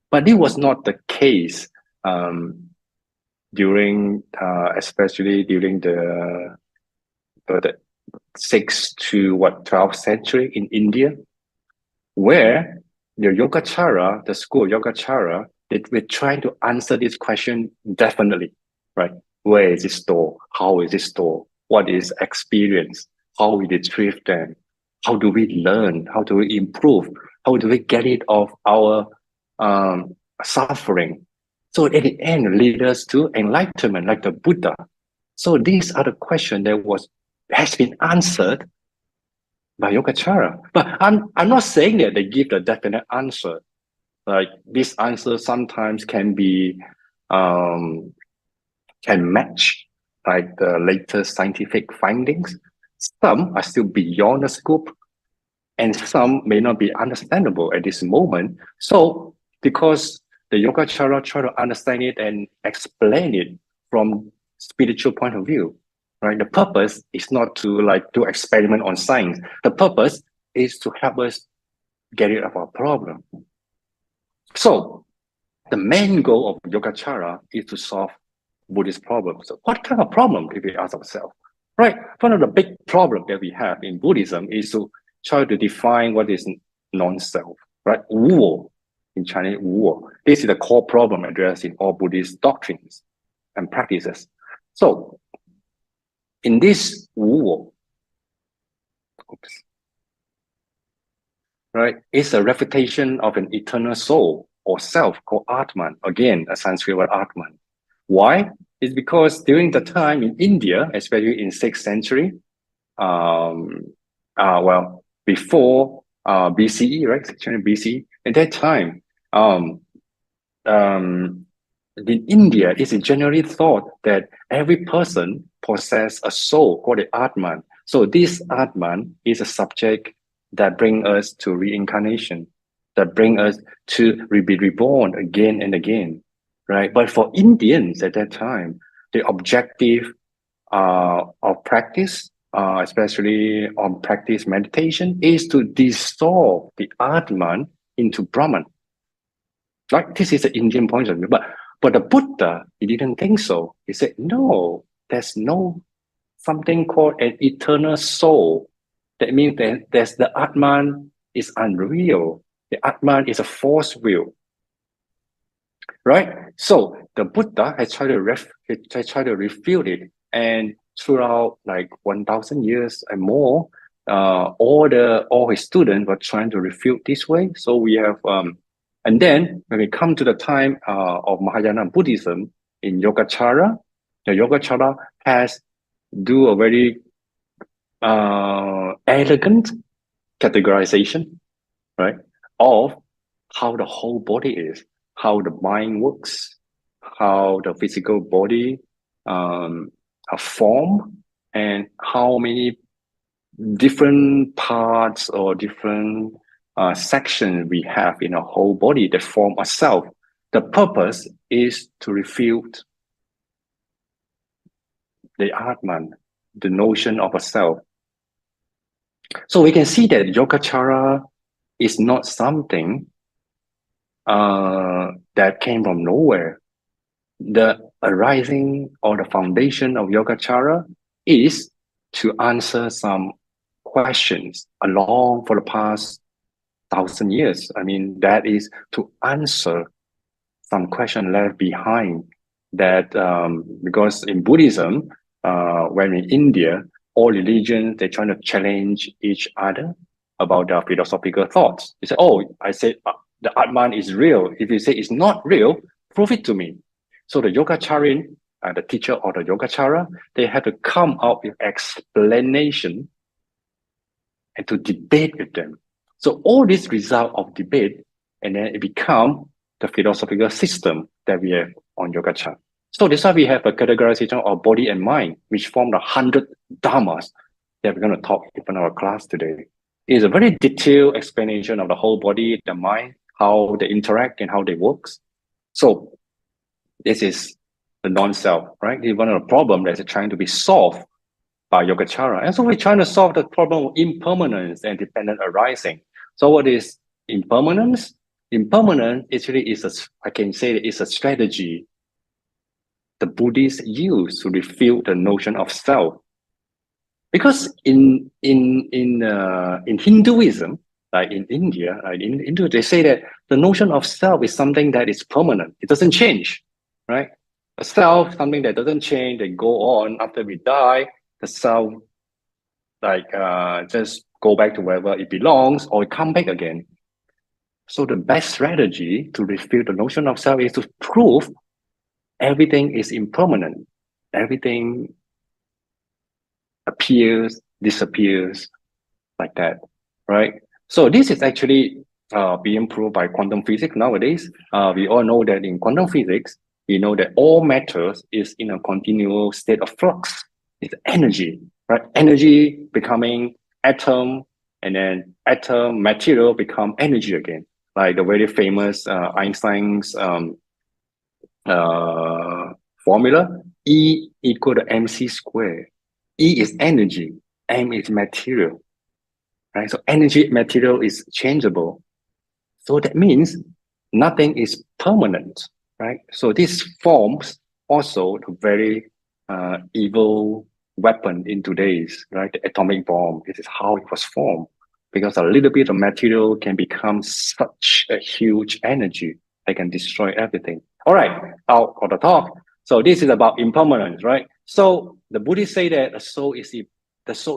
But this was not the case especially during the 6th to 12th century in India, where the Yogacara, the school of Yogacara, we're trying to answer this question definitely, right? Where is it stored? How is it stored? What is experience? How we retrieve them? How do we learn? How do we improve? How do we get rid of our suffering? So at the end, lead us to enlightenment, like the Buddha. So these are the questions that has been answered by Yogacara. But I'm not saying that they give the definite answer. Like this answer sometimes can be can match like the latest scientific findings. Some are still beyond the scope, and some may not be understandable at this moment. So because the Yogacara try to understand it and explain it from spiritual point of view, right? The purpose is not to like do experiment on science. The purpose is to help us get rid of our problem. So the main goal of Yogacara is to solve Buddhist problems. So what kind of problem if we ask ourselves? Right, one of the big problems that we have in Buddhism is to try to define what is non-self, right? Wu, in Chinese, Wu. This is the core problem addressed in all Buddhist doctrines and practices. So in this Wu, right, it's a refutation of an eternal soul or self called Atman. Again, a Sanskrit word Atman. Why? It's because during the time in India, especially in 6th century, before BCE, right? 6th century BCE, at that time, in India, it's generally thought that every person possesses a soul called the Atman. So this Atman is a subject that brings us to reincarnation, that brings us to be reborn again and again, right? But for Indians at that time, the objective of practice, especially on practice meditation, is to dissolve the Atman into Brahman. Right? This is the Indian point of view. But the Buddha, he didn't think so. He said, no, there's no something called an eternal soul. That means that there's the Atman is unreal. The Atman is a false will. Right? So the Buddha has tried to refute it. And throughout like 1,000 years and more, all his students were trying to refute this way. So we have and then when we come to the time of Mahayana Buddhism in Yogacara, the Yogacara has do a very elegant categorization, right, of how the whole body is, how the mind works, how the physical body form, and how many different parts or different sections we have in a whole body that form a self. The purpose is to refute the Atman, the notion of a self. So we can see that Yogacara is not something that came from nowhere. The arising or the foundation of Yogacara is to answer some questions along for the past 1,000 years. I mean, that is to answer some question left behind that because in Buddhism, when in India, all religions, they're trying to challenge each other about their philosophical thoughts. They say, oh, I said the Atman is real. If you say it's not real, prove it to me. So the Yogacaran, the teacher of the Yogacara, they had to come up with explanation and to debate with them. So all this result of debate, and then it become the philosophical system that we have on Yogacara. So that's why we have a categorization of body and mind, which form the 100 dharmas that we're going to talk in our class today. It's a very detailed explanation of the whole body, the mind, how they interact and how they work. So this is the non-self, right? It's one of the problems that's trying to be solved by Yogacara. And so we're trying to solve the problem of impermanence and dependent arising. So what is impermanence? Impermanence actually is I can say that it's a strategy the Buddhists use to refute the notion of self. Because in Hinduism, like in India, they say that the notion of self is something that is permanent. It doesn't change, right? A self, something that doesn't change, they go on after we die, the self just go back to wherever it belongs or it come back again. So the best strategy to refute the notion of self is to prove everything is impermanent. Everything appears, disappears, like that, right? So this is actually being proved by quantum physics nowadays. We all know that in quantum physics, we know that all matters is in a continual state of flux. It's energy, right? Energy becoming atom, and then atom material become energy again. Like the very famous Einstein's formula, E equal to mc squared. E is energy, M is material, right? So energy, material is changeable. So that means nothing is permanent, right? So this forms also a very evil weapon in today's, right? The atomic bomb. This is how it was formed, because a little bit of material can become such a huge energy that can destroy everything. All right, out of the talk. So this is about impermanence, right? So the Buddhists say that the soul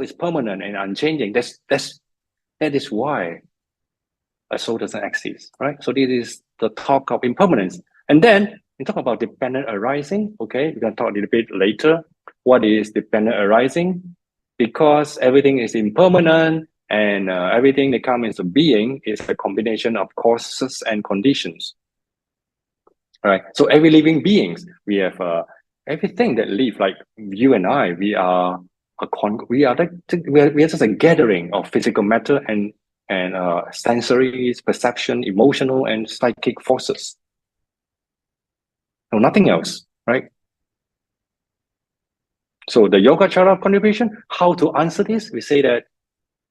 is permanent and unchanging. That is why a soul doesn't exist, right? So this is the talk of impermanence. And then we talk about dependent arising. Okay, we're going to talk a little bit later. What is dependent arising? Because everything is impermanent and everything that comes into being is a combination of causes and conditions. All right. So every living beings, we have everything that live, like you and I, we are just a gathering of physical matter and sensory, perception, emotional, and psychic forces. No, nothing else, right? So the Yogacara contribution, how to answer this? We say that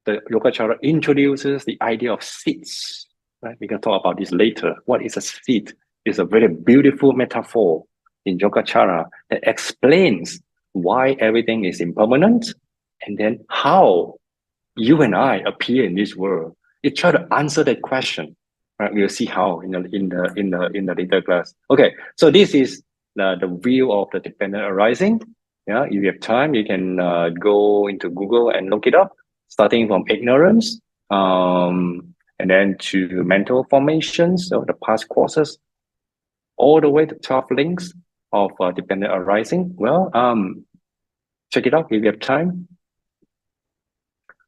the Yogacara introduces the idea of seeds, right? We can talk about this later. What is a seed? It's a very beautiful metaphor in Yogacara that explains why everything is impermanent and then how you and I appear in this world. It try to answer that question. Right? We'll see how in the later class. Okay, so this is the view of the dependent arising. Yeah, if you have time, you can go into Google and look it up, starting from ignorance, and then to mental formations, so the past courses, all the way to 12 links of dependent arising. Well, check it out if you have time.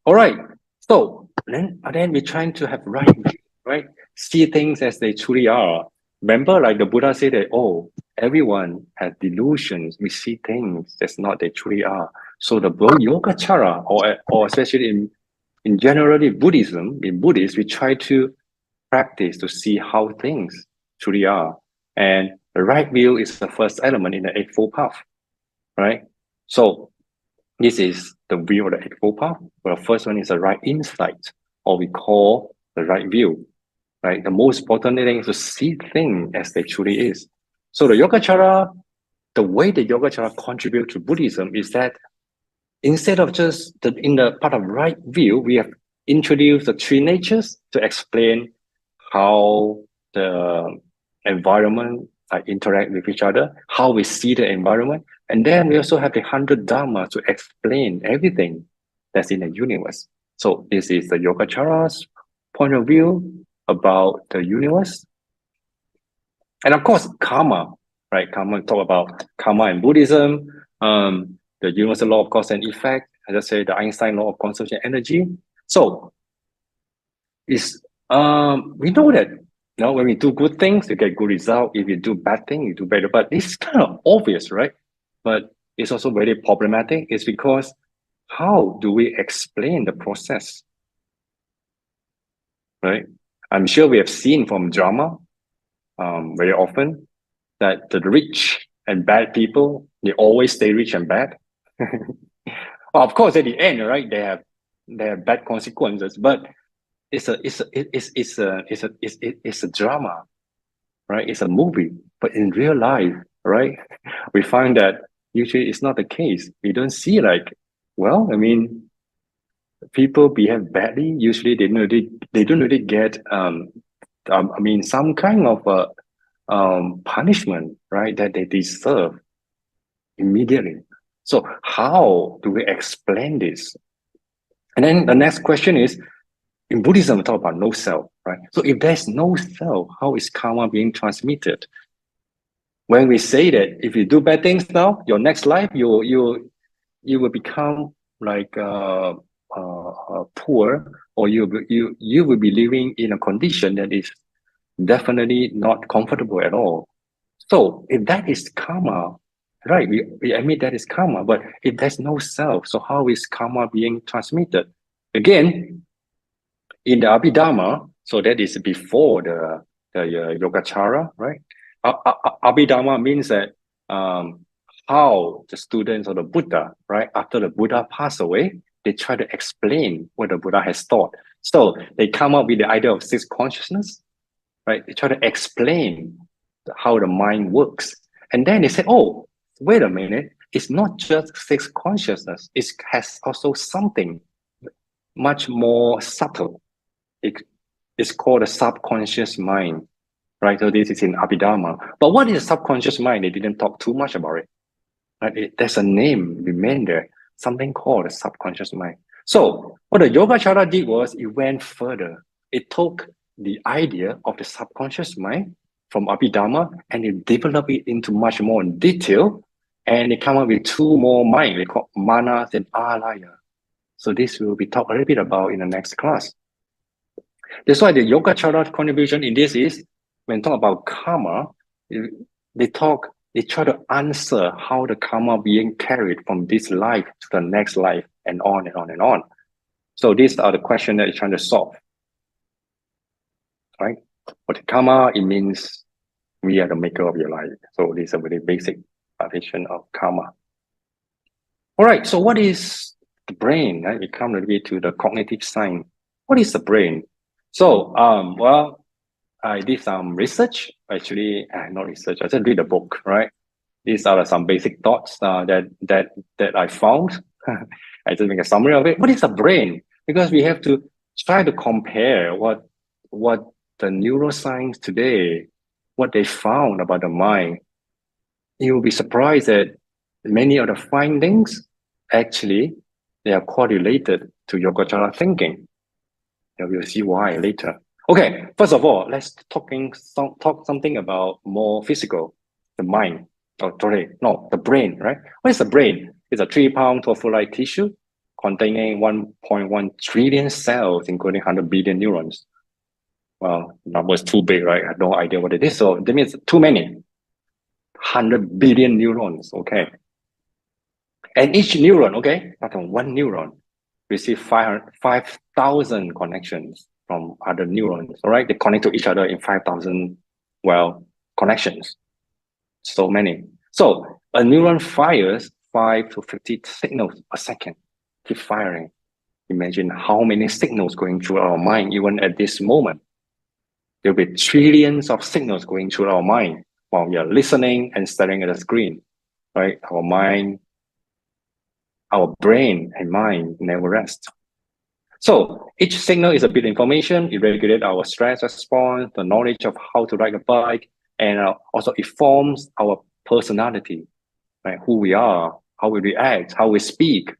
All right. So then we're trying to have right view, right? See things as they truly are. Remember, like the Buddha said that, oh, everyone has delusions. We see things that's not they truly are. So the Yogācāra, or especially in generally Buddhism, in Buddhists, we try to practice to see how things truly are. And the right view is the first element in the Eightfold Path, right? So this is the view of the Eightfold Path. Well, the first one is the right insight, or we call the right view, right? The most important thing is to see things as they truly is. So the Yogacara, the way the Yogacara contribute to Buddhism is that instead of just in the part of right view, we have introduced the three natures to explain how the environment interact with each other, how we see the environment. And then we also have the 100 Dhamma to explain everything that's in the universe. So this is the Yogacara's point of view about the universe. And of course, karma, right? Karma, talk about karma in Buddhism, the universal law of cause and effect, as I say, the Einstein law of conservation of energy. So it's, we know that when we do good things, you get good result. If you do bad things, you do better. But it's kind of obvious, right? But it's also very problematic. It's because how do we explain the process, right? I'm sure we have seen from drama very often that the rich and bad people, they always stay rich and bad. Well, of course, at the end, right, they have bad consequences, but it's a drama, right? It's a movie, but in real life, right, we find that usually it's not the case. We don't see well, I mean, people behave badly. Usually, they don't really get some kind of punishment, right, that they deserve immediately. So how do we explain this? And then the next question is, in Buddhism, we talk about no self, right? So if there's no self, how is karma being transmitted? When we say that if you do bad things now, your next life, you will become poor, or you will be living in a condition that is definitely not comfortable at all. So if that is karma, right, we admit that is karma, but if there's no self, so how is karma being transmitted? Again, in the Abhidhamma, so that is before the Yogacara, right? Abhidhamma means that how the students of the Buddha, right, after the Buddha passed away, they try to explain what the Buddha has taught. So they come up with the idea of six consciousness, right? They try to explain how the mind works. And then they say, oh, wait a minute, it's not just six consciousness, it has also something much more subtle. It's called the subconscious mind, right? So this is in Abhidharma. But what is the subconscious mind? They didn't talk too much about it. Right? There's a name remained there, something called the subconscious mind. So what the Yogācāra did was it went further. It took the idea of the subconscious mind from Abhidharma and it developed it into much more detail, and it came up with two more minds, they call manas and alaya. So this will be talked a little bit about in the next class. That's why the Yogācāra contribution in this is, when talk about karma, they try to answer how the karma being carried from this life to the next life and on and on and on. So these are the questions that you're trying to solve, right? For the karma, it means we are the maker of your life. So this is a very basic foundation of karma. All right, so what is the brain? Right? We come a little bit to the cognitive science. What is the brain? So, well, I did some research. Actually, not research. I just read a book. Right. These are some basic thoughts that I found. I just make a summary of it. What is the brain? Because we have to try to compare what the neuroscience today, what they found about the mind. You will be surprised that many of the findings actually they are correlated to Yogacara thinking. We'll see why later. Okay, first of all, let's talk something about more physical, the mind. The brain, right? What is the brain? It's a 3-pound tofu-like tissue containing 1.1 trillion cells, including 100 billion neurons. Well, number is too big, right? I have no idea what it is. So that means too many. 100 billion neurons, okay. And each neuron, okay, not one neuron, receive 5,000 connections from other neurons, all right? They connect to each other in 5,000, connections. So many. So a neuron fires 5 to 50 signals a second, keep firing. Imagine how many signals going through our mind, even at this moment. There'll be trillions of signals going through our mind while we are listening and staring at the screen, right? Our mind, our brain and mind never rest. So each signal is a bit of information. It regulates our stress response, the knowledge of how to ride a bike, and also it forms our personality, right? Who we are, how we react, how we speak,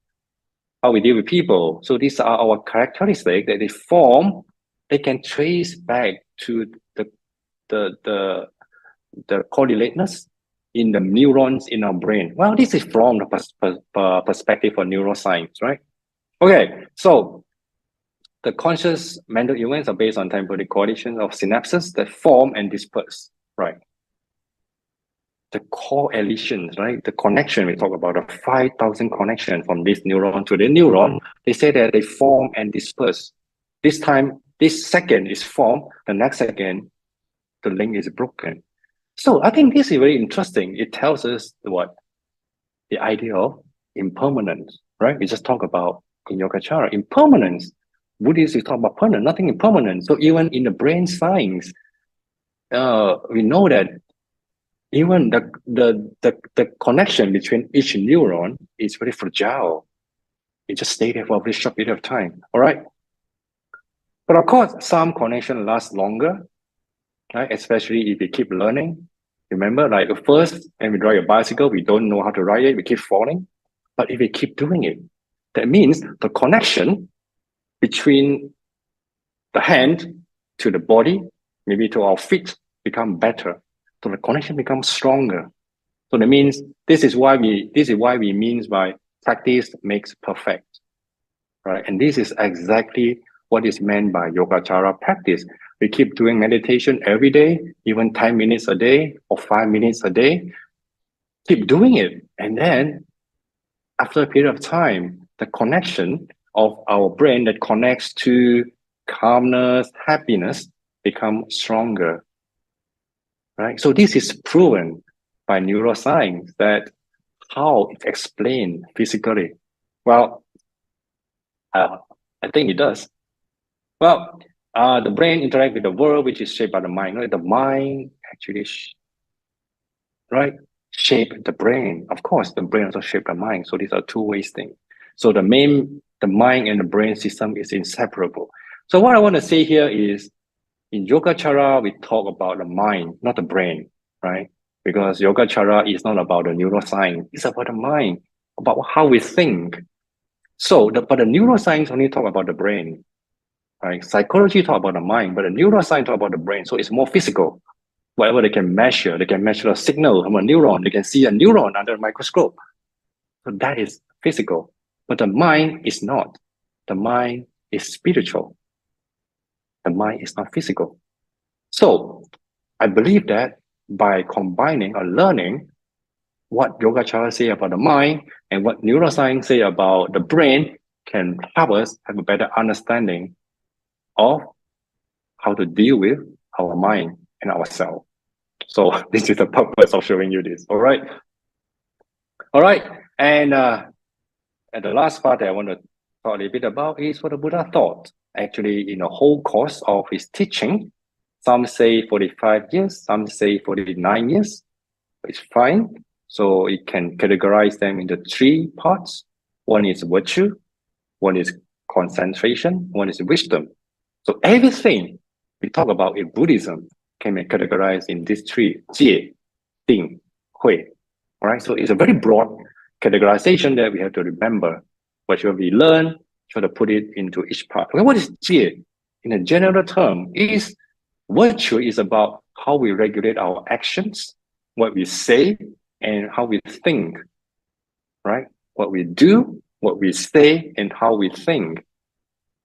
how we deal with people. So these are our characteristics that they form. They can trace back to the correlateness in the neurons in our brain. Well, this is from the perspective of neuroscience, right? Okay, so the conscious mental events are based on temporary coordination of synapses that form and disperse, right? The correlations, right? The connection, we talk about the 5,000 connections from this neuron to the neuron. They say that they form and disperse. This time, this second is formed, the next second, the link is broken. So I think this is very interesting. It tells us what? The idea of impermanence, right? We just talk about in Yogācāra, impermanence. Buddhists, we talk about permanent, nothing impermanent. So even in the brain science, we know that even the connection between each neuron is very fragile. It just stays there for a very short period of time, all right? But of course, some connection lasts longer, right? Especially if we keep learning. Remember, like at first, when we ride a bicycle, we don't know how to ride it, we keep falling. But if we keep doing it, that means the connection between the hand to the body, maybe to our feet, become better. So the connection becomes stronger. So that means this is why we means by practice makes perfect, right? And this is exactly what is meant by Yogācāra practice. We keep doing meditation every day, even 10 minutes a day or 5 minutes a day. Keep doing it. And then after a period of time, the connection of our brain that connects to calmness, happiness become stronger, right? So this is proven by neuroscience that how it's explained physically. Well, I think it does. Well, the brain interacts with the world, which is shaped by the mind. Right? The mind actually, right, shape the brain. Of course, the brain also shape the mind. So these are two-way things. So the mind and the brain system is inseparable. So what I want to say here is, in Yogācāra, we talk about the mind, not the brain, right? Because Yogācāra is not about the neuroscience. It's about the mind, about how we think. So, but the neuroscience only talk about the brain, right? Psychology talk about the mind, but the neuroscience talk about the brain. So it's more physical. Whatever they can measure a signal from a neuron. They can see a neuron under a microscope. So that is physical. But the mind is not. The mind is spiritual. The mind is not physical. So I believe that by combining or learning what Yogācāra say about the mind and what neuroscience say about the brain can help us have a better understanding of how to deal with our mind and ourselves. So this is the purpose of showing you this. All right. And at the last part that I want to talk a little bit about is what the Buddha thought. Actually, in the whole course of his teaching, some say 45 years, some say 49 years. It's fine. So you can categorize them into three parts. One is virtue, one is concentration, one is wisdom. So everything we talk about in Buddhism can be categorized in these three: jie, ding, hui. All right. So it's a very broad categorization that we have to remember. Whatever we learn, try to put it into each part. Okay, what is jie? In a general term, virtue is about how we regulate our actions, what we say, and how we think, right? What we do, what we say, and how we think.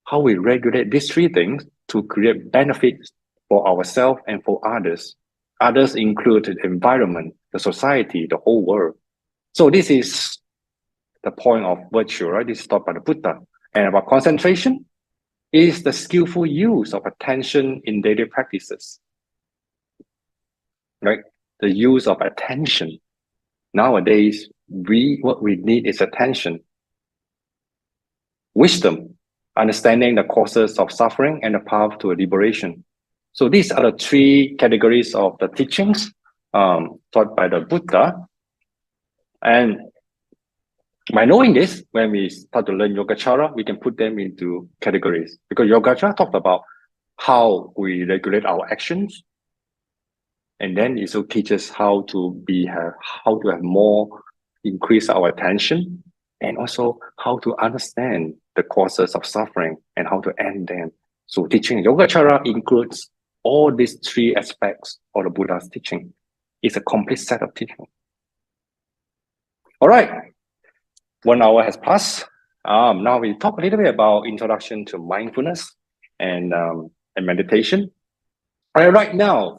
How we regulate these three things to create benefits for ourselves and for others. Others include the environment, the society, the whole world. So this is the point of virtue, right? This is taught by the Buddha. And about concentration is the skillful use of attention in daily practices, right? The use of attention. Nowadays, what we need is attention. Wisdom, understanding the causes of suffering and the path to liberation. So these are the three categories of the teachings taught by the Buddha. And by knowing this, when we start to learn Yogācāra, we can put them into categories. Because Yogācāra talked about how we regulate our actions, and then it also teaches how to have more, increase our attention, and also how to understand the causes of suffering and how to end them. So teaching Yogācāra includes all these three aspects of the Buddha's teaching. It's a complete set of teaching. All right, 1 hour has passed. Now we talk a little bit about introduction to mindfulness and meditation. All right, right now,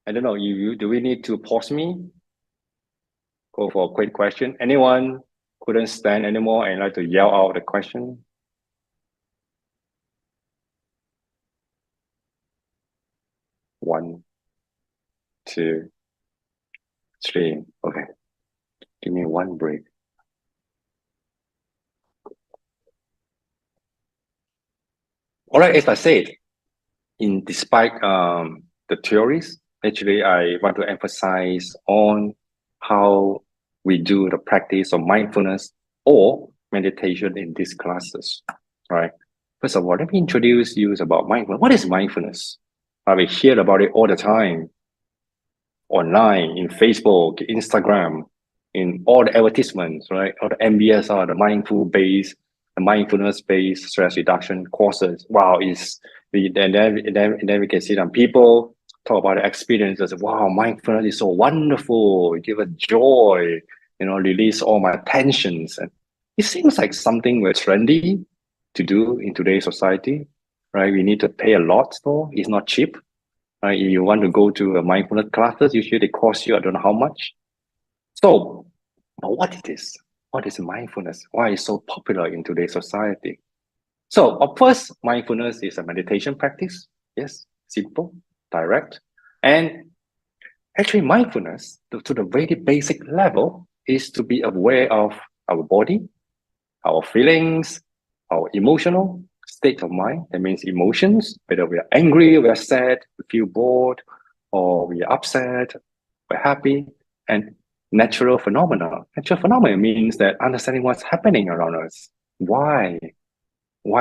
I don't know, do we need to pause me? Go for a quick question. Anyone couldn't stand anymore and like to yell out the question? One, two, three. Okay. Give me one break. All right, as I said, despite the theories, actually, I want to emphasize on how we do the practice of mindfulness or meditation in these classes, right? First of all, let me introduce you about mindfulness. What is mindfulness? We hear about it all the time, online, in Facebook, Instagram, in all the advertisements, right? All the MBSR, the mindfulness-based stress reduction courses. Wow, then we can see that people talk about the experiences. Wow, mindfulness is so wonderful. It gives us joy, release all my tensions. And it seems like something we're trendy to do in today's society, right? We need to pay a lot though. It's not cheap. Right? If you want to go to a mindfulness classes, usually they cost you, I don't know how much. So, but what is this? What is mindfulness? Why is it so popular in today's society? So, of course, mindfulness is a meditation practice. Yes, simple, direct. And Actually, mindfulness, to the very basic level, is to be aware of our body, our feelings, our emotional state of mind. That means emotions, whether we are angry, we are sad, we feel bored, or we are upset, we're happy, and natural phenomena. Natural phenomena means that understanding what's happening around us. Why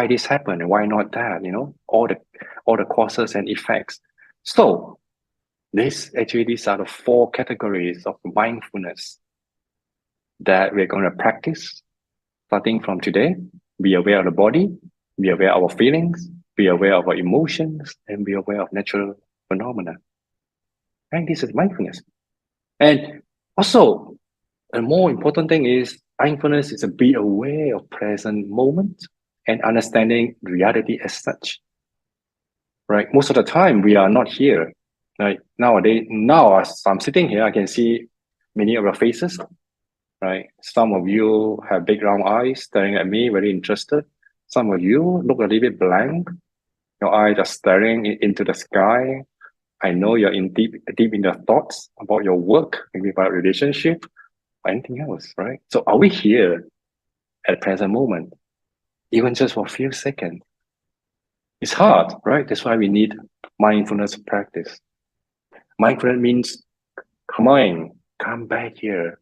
this happened and why not that, all the causes and effects. So these are the four categories of mindfulness that we're going to practice starting from today. Be aware of the body, be aware of our feelings, be aware of our emotions, and be aware of natural phenomena. And this is mindfulness. And also, a more important thing is mindfulness is to be aware of present moment and understanding reality as such. Right? Most of the time, we are not here. Right? Nowadays, now as I'm sitting here, I can see many of your faces. Right? Some of you have big round eyes staring at me, very interested. Some of you look a little bit blank. Your eyes are staring into the sky. I know you're deep in your thoughts about your work, maybe about relationship, or anything else, right? So are we here at the present moment, even just for a few seconds? It's hard, right? That's why we need mindfulness practice. Mindfulness means, come back here.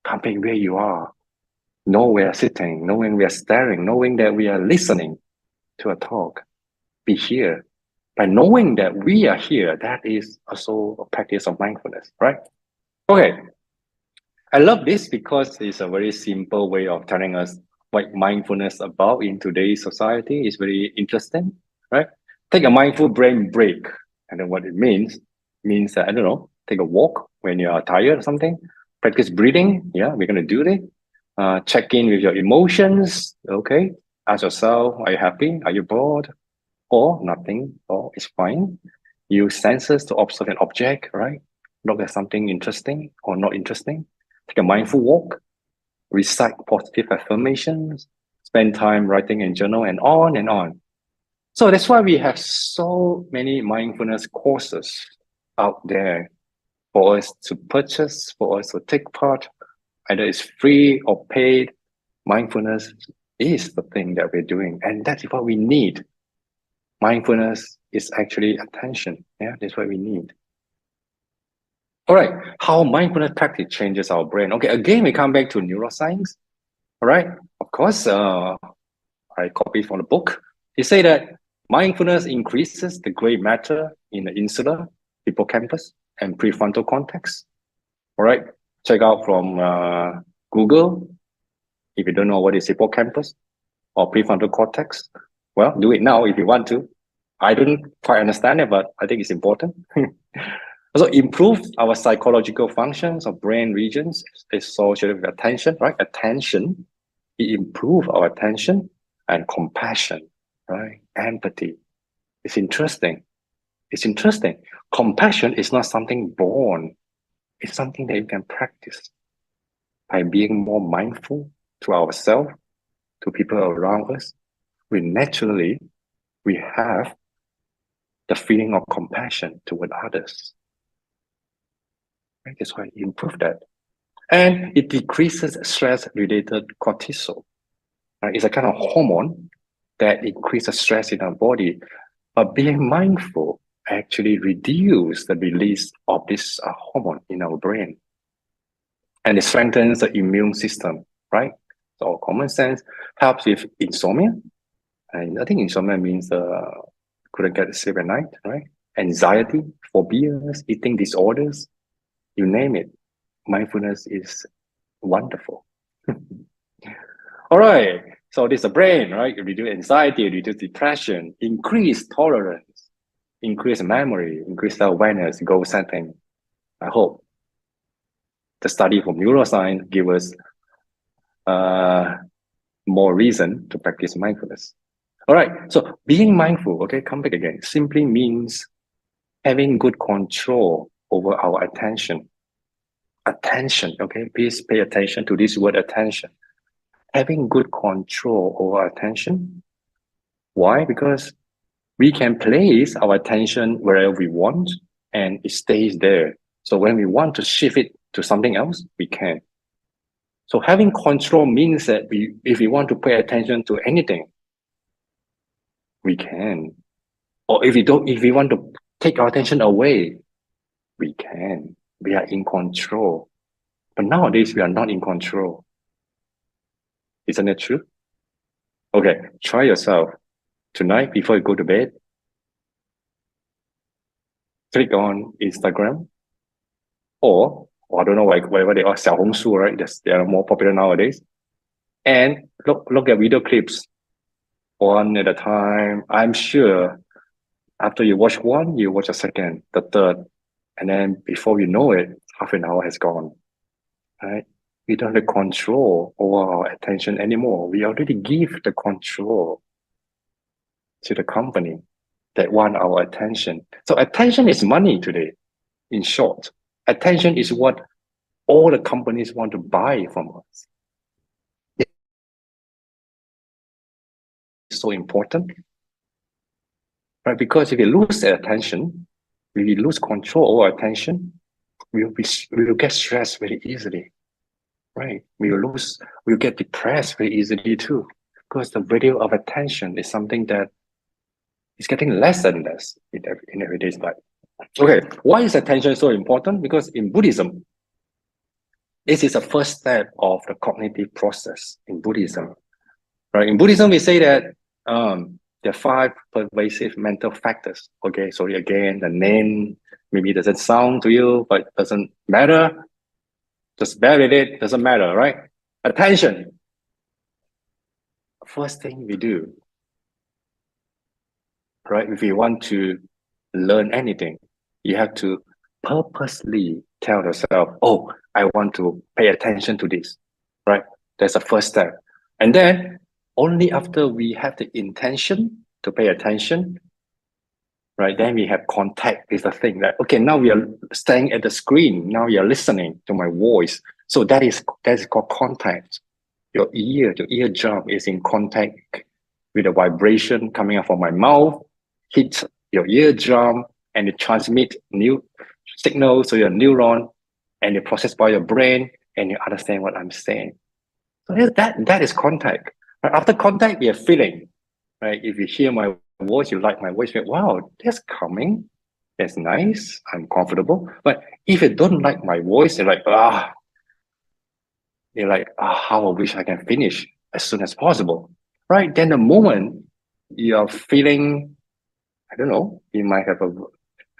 Come back where you are. Know we are sitting, knowing we are staring, knowing that we are listening to a talk. Be here. By knowing that we are here, that is also a practice of mindfulness, right? Okay. I love this because it's a very simple way of telling us what mindfulness about in today's society. Is very interesting, right? Take a mindful brain break. And then what it means that, I don't know, take a walk when you are tired or something. Practice breathing. Yeah, we're going to do it. Check in with your emotions. Okay. Ask yourself, are you happy? Are you bored? Or nothing, or it's fine. Use senses to observe an object, right? Look at something interesting or not interesting. Take a mindful walk, recite positive affirmations, spend time writing in journal, and on and on. So that's why we have so many mindfulness courses out there for us to purchase, for us to take part. Either it's free or paid. Mindfulness is the thing that we're doing, and that's what we need. Mindfulness is actually attention. Yeah, that's what we need. All right, how mindfulness practice changes our brain. Okay, again, we come back to neuroscience. All right, of course, I copy from the book. They say that mindfulness increases the gray matter in the insular, hippocampus, and prefrontal cortex. All right, check out from Google. If you don't know what is hippocampus or prefrontal cortex, well, do it now if you want to. I don't quite understand it, but I think it's important. Also, improve our psychological functions of brain regions associated with attention, right? Attention, it improves our attention and compassion, right? Empathy. It's interesting. It's interesting. Compassion is not something born. It's something that you can practice by being more mindful to ourselves, to people around us. We have the feeling of compassion toward others. Right? That's why it improves that. And it decreases stress-related cortisol. Right? It's a kind of hormone that increases stress in our body. But being mindful actually reduces the release of this hormone in our brain. And it strengthens the immune system, right? So common sense helps with insomnia. And I think insomnia means couldn't get sleep at night, right? Anxiety, phobias, eating disorders, you name it. Mindfulness is wonderful. All right. So this is the brain, right? Reduce anxiety, reduce depression, increase tolerance, increase memory, increase awareness, goal setting. I hope the study from neuroscience give us more reason to practice mindfulness. All right. So being mindful, okay, come back again, simply means having good control over our attention. Attention, okay? Please pay attention to this word attention. Having good control over attention. Why? Because we can place our attention wherever we want and it stays there. So when we want to shift it to something else, we can. So having control means that if we want to pay attention to anything, we can. Or if we want to take our attention away, we can. We are in control. But nowadays we are not in control. Isn't it true? Okay, try yourself. Tonight, before you go to bed, click on Instagram, or I don't know, like whatever they are, 小红书, right? They are more popular nowadays. And look at video clips one at a time. I'm sure after you watch one, you watch a second, the third, and then before you know it, half an hour has gone, right? We don't have control over our attention anymore. We already give the control to the company that want our attention. So attention is money today. In short, attention is what all the companies want to buy from us. It's so important, right? Because if we lose the attention, if we lose control over attention, we will get stressed very easily, right? We'll get depressed very easily too, because the value of attention is something that is getting less and less in everyday's life. Okay, why is attention so important? Because in Buddhism, this is the first step of the cognitive process in Buddhism, right? In Buddhism, we say that there are 5 pervasive mental factors. Okay, sorry again, the name maybe doesn't sound to you, but doesn't matter. Just bear with it, doesn't matter, right? Attention. First thing we do, right? If you want to learn anything, you have to purposely tell yourself, oh, I want to pay attention to this, right? That's the first step. And then only after we have the intention to pay attention, right? Then we have contact with the thing that, okay, now we are staying at the screen. Now you're listening to my voice. So that is called contact. Your eardrum is in contact with the vibration coming out from my mouth, hit your eardrum, and it transmit new signals to your neuron, and it processed by your brain, and you understand what I'm saying. So that is contact. Right? After contact, we have feeling. Right? If you hear my voice, you like my voice, you're, wow, that's calming. That's nice. I'm comfortable. But if you don't like my voice, you're like, how I wish I can finish as soon as possible. Right? Then the moment you're feeling, I don't know, you might have a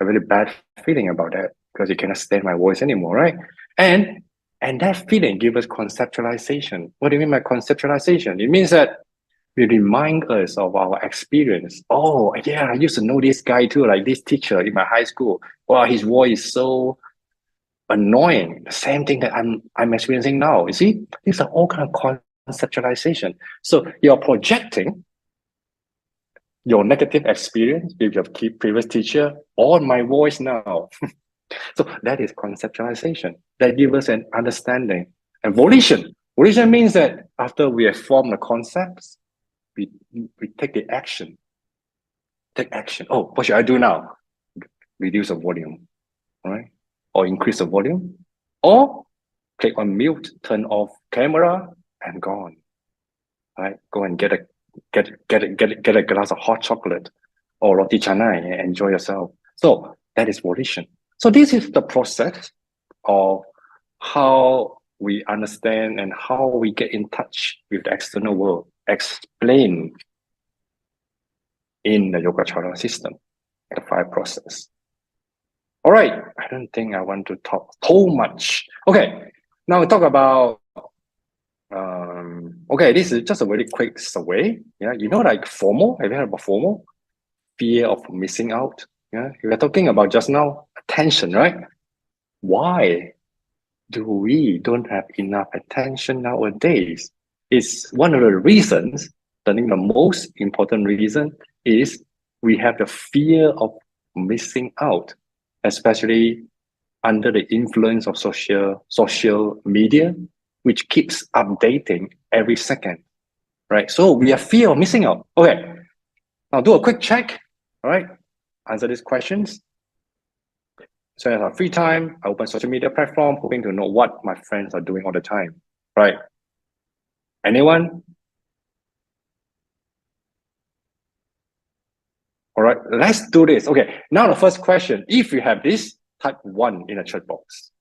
really bad feeling about that because you cannot stand my voice anymore, right? And that feeling gives us conceptualization. What do you mean by conceptualization? It means that we remind us of our experience. Oh, yeah, I used to know this guy too, like this teacher in my high school. Wow, his voice is so annoying. The same thing that I'm experiencing now. You see, these are all kind of conceptualization. So you're projecting your negative experience with your previous teacher on my voice now. So that is conceptualization. That gives us an understanding. And volition. Volition means that after we have formed the concepts, we take the action. Take action. Oh, what should I do now? Reduce the volume, right? Or increase the volume. Or click on mute, turn off camera, and gone. Right? Go and get a glass of hot chocolate or roti canai and enjoy yourself. So that is volition. So this is the process of how we understand and how we get in touch with the external world, explained in the Yogācāra system, the 5 process. All right, I don't think I want to talk too much. Okay, now we talk about okay, this is just a very quick survey. Yeah, you know, like FOMO. Have you heard about FOMO? Fear of missing out. Yeah, we were talking about just now attention, right? Why do we don't have enough attention nowadays? It's one of the reasons. I think the most important reason is we have the fear of missing out, especially under the influence of social media, which keeps updating every second, right? So we have fear of missing out. Okay, now do a quick check, all right? Answer these questions. So I have free time, I open social media platform, hoping to know what my friends are doing all the time, right? Anyone? All right, let's do this. Okay, now the first question. If you have this, type 1 in the chat box.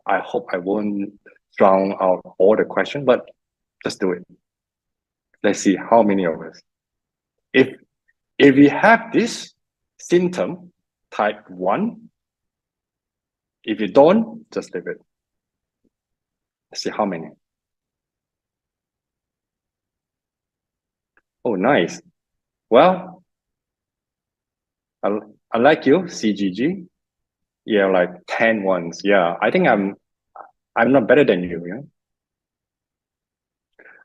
I hope I won't drown out all the questions, but just do it. Let's see how many of us. If we have this symptom, type 1. If you don't, just leave it. Let's see how many. Oh, nice. Well, I like you, CGG. Yeah, like 10 ones. Yeah, I think I'm not better than you. Yeah.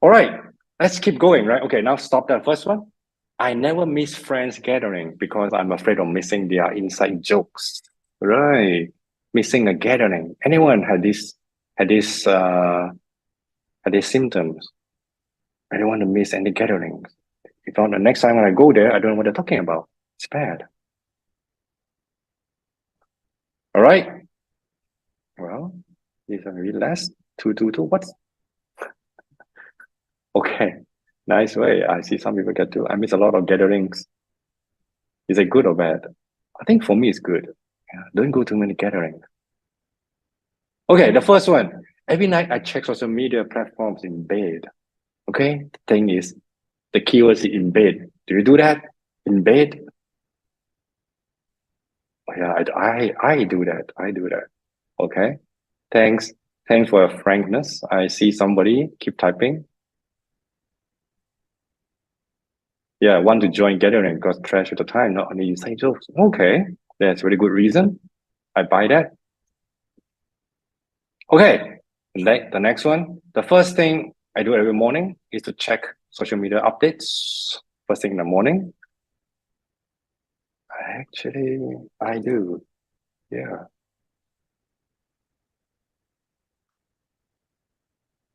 All right, let's keep going. Right. Okay, now stop that first one. I never miss friends gathering because I'm afraid of missing their inside jokes. Right, missing a gathering. Anyone had this symptoms? I don't want to miss any gatherings. If not, the next time when I go there, I don't know what they're talking about. It's bad. All right. Well, these are really less. 222. What's okay? Nice way. I see some people get to. I miss a lot of gatherings. Is it good or bad? I think for me, it's good. Yeah, don't go too many gatherings. Okay, the first one. Every night I check social media platforms in bed. Okay, the thing is, the keyword is in bed. Do you do that in bed? Oh, yeah, I do that. I do that. Okay, thanks. Thanks for your frankness. I see somebody keep typing. Yeah, want to join gathering because trash at the time, not only you say jokes. Okay, that's a very good reason. I buy that. Okay, the next one. The first thing I do every morning is to check social media updates. First thing in the morning. Actually, I do. Yeah.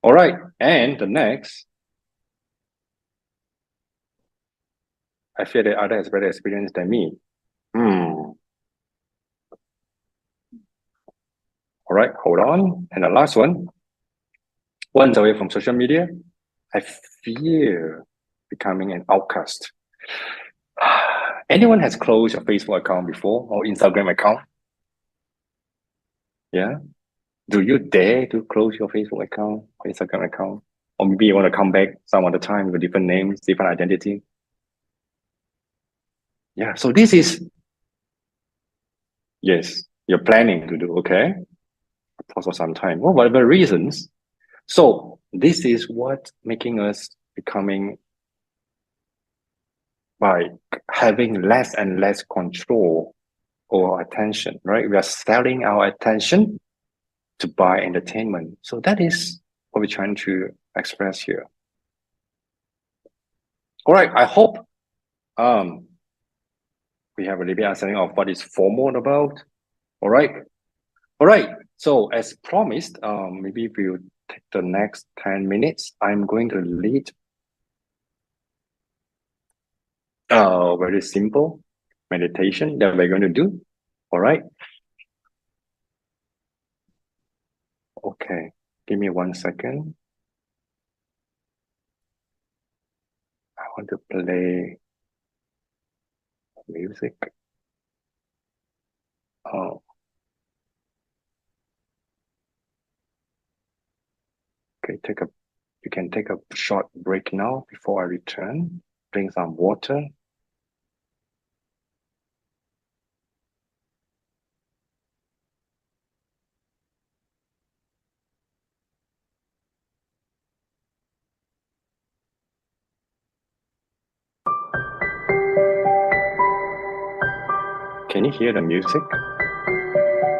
All right, and the next, I feel that other has better experience than me. All right, hold on. And the last one. Once away from social media, I fear becoming an outcast. Anyone has closed your Facebook account before or Instagram account? Yeah. Do you dare to close your Facebook account or Instagram account? Or maybe you want to come back some other time with different names, different identity? Yeah. So this is, yes, you're planning to do, okay? For some time, for whatever reasons. So this is what making us becoming by having less and less control or attention, right? We are selling our attention to buy entertainment. So that is what we're trying to express here. All right, I hope we have a little bit understanding of what is formal about. All right. All right. So as promised, maybe if you take the next 10 minutes, I'm going to lead a very simple meditation that we're going to do. All right. Okay. Give me 1 second. I want to play music. Oh. Okay, you can take a short break now before I return. Drink some water. Can you hear the music?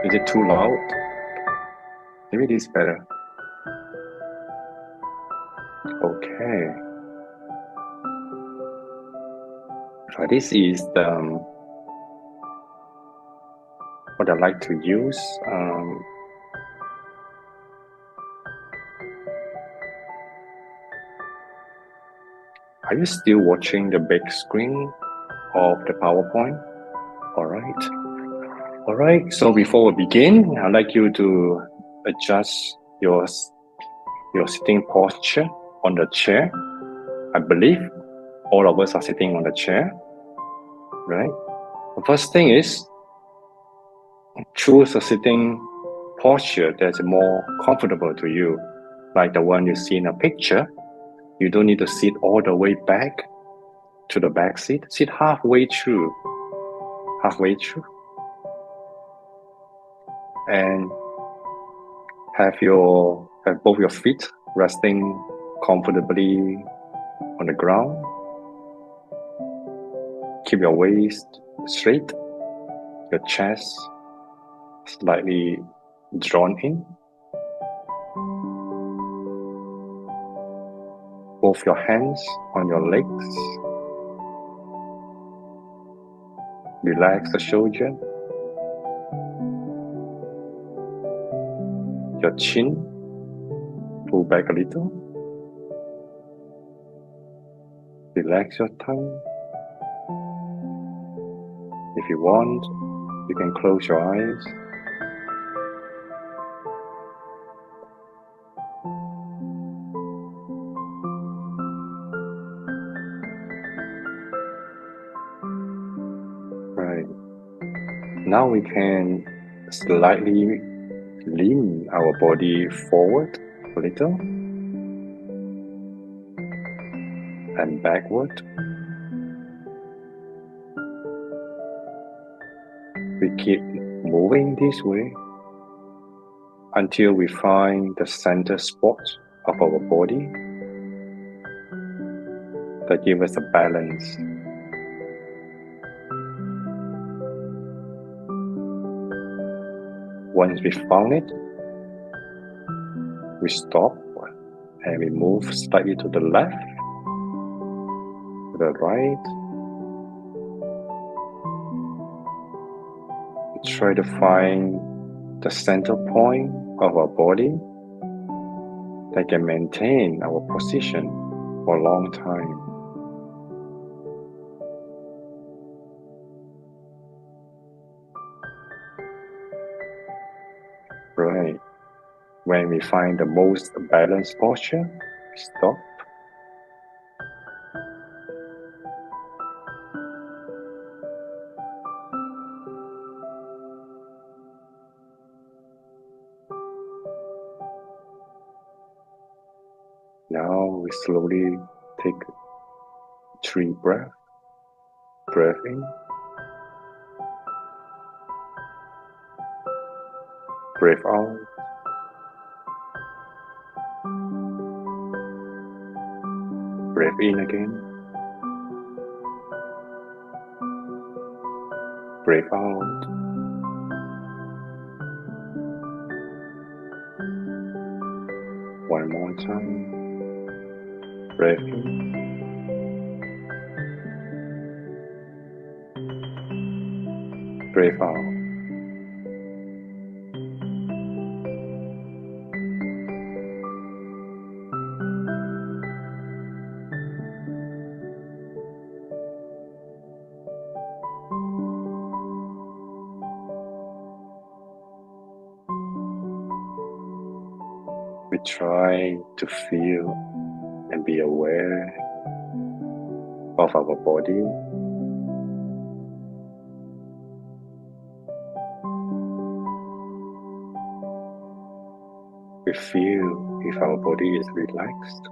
Is it too loud? Maybe this is better. Okay. So this is what I like to use. Are you still watching the big screen of the PowerPoint? All right. All right, so before we begin, I'd like you to adjust your sitting posture on the chair. I believe all of us are sitting on the chair, right? The first thing is choose a sitting posture that's more comfortable to you, like the one you see in a picture. You don't need to sit all the way back to the back seat. Sit halfway through, and have both your feet resting comfortably on the ground. Keep your waist straight, your chest slightly drawn in. Both your hands on your legs. Relax the shoulder. Your chin, pull back a little. Relax your tongue. If you want, you can close your eyes. Right. Now we can slightly lean our body forward a little and backward. We keep moving this way until we find the center spot of our body that gives us a balance. Once we found it, we stop and we move slightly to the left, to the right. We try to find the center point of our body that can maintain our position for a long time. Right. When we find the most balanced posture, we stop. Now we slowly take 3 breaths. Breath in. Breath out. Breath in again. Breath out. One more time. Breath in. Breath out. We try to feel and be aware of our body. We feel if our body is relaxed.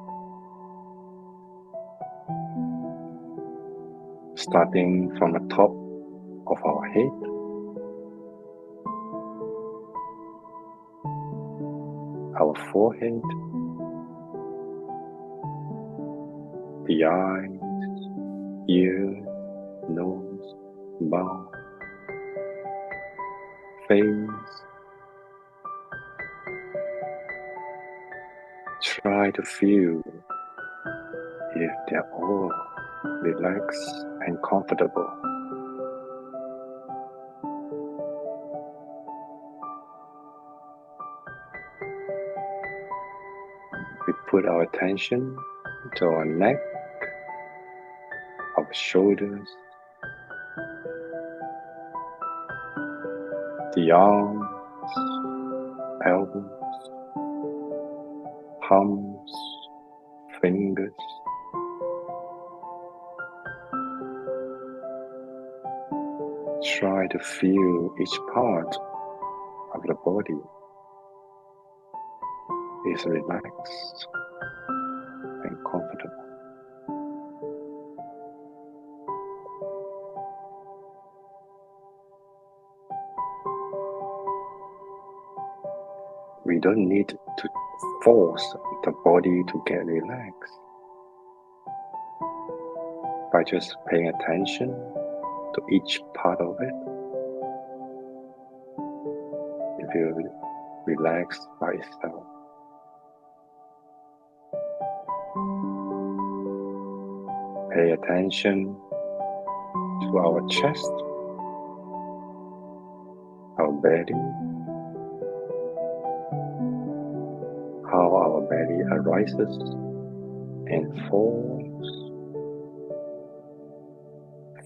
Starting from the top of our head, our forehead, the eyes, ears, nose, mouth, face. Try to feel if they're all relaxed and comfortable. We put our attention to our neck, our shoulders, the arms, elbows, palms, fingers. Try to feel each part of the body is relaxed and comfortable. We don't need to force the body to get relaxed. By just paying attention to each part of it, it will relax by itself. Pay attention to our chest, our belly, how our belly arises and falls,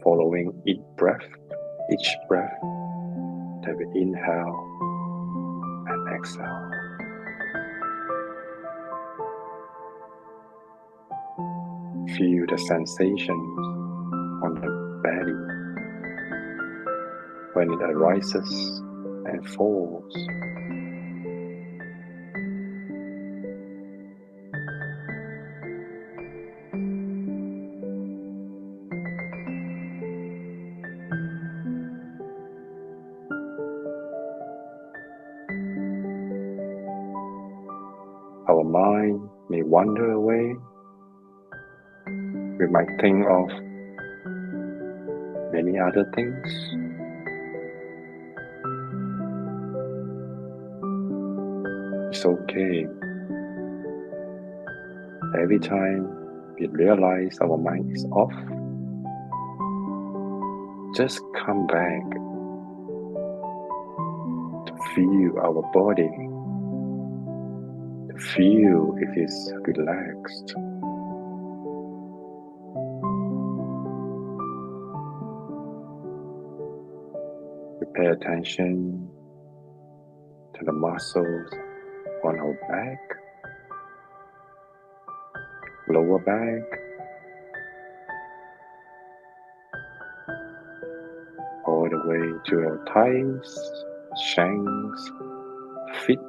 following each breath that we inhale and exhale. Feel the sensations on the belly when it arises and falls. Our mind may wander away. We might think of many other things. It's okay. Every time we realize our mind is off, just come back to feel our body, to feel if it's relaxed. We pay attention to the muscles on our back, lower back, all the way to our thighs, shanks, feet,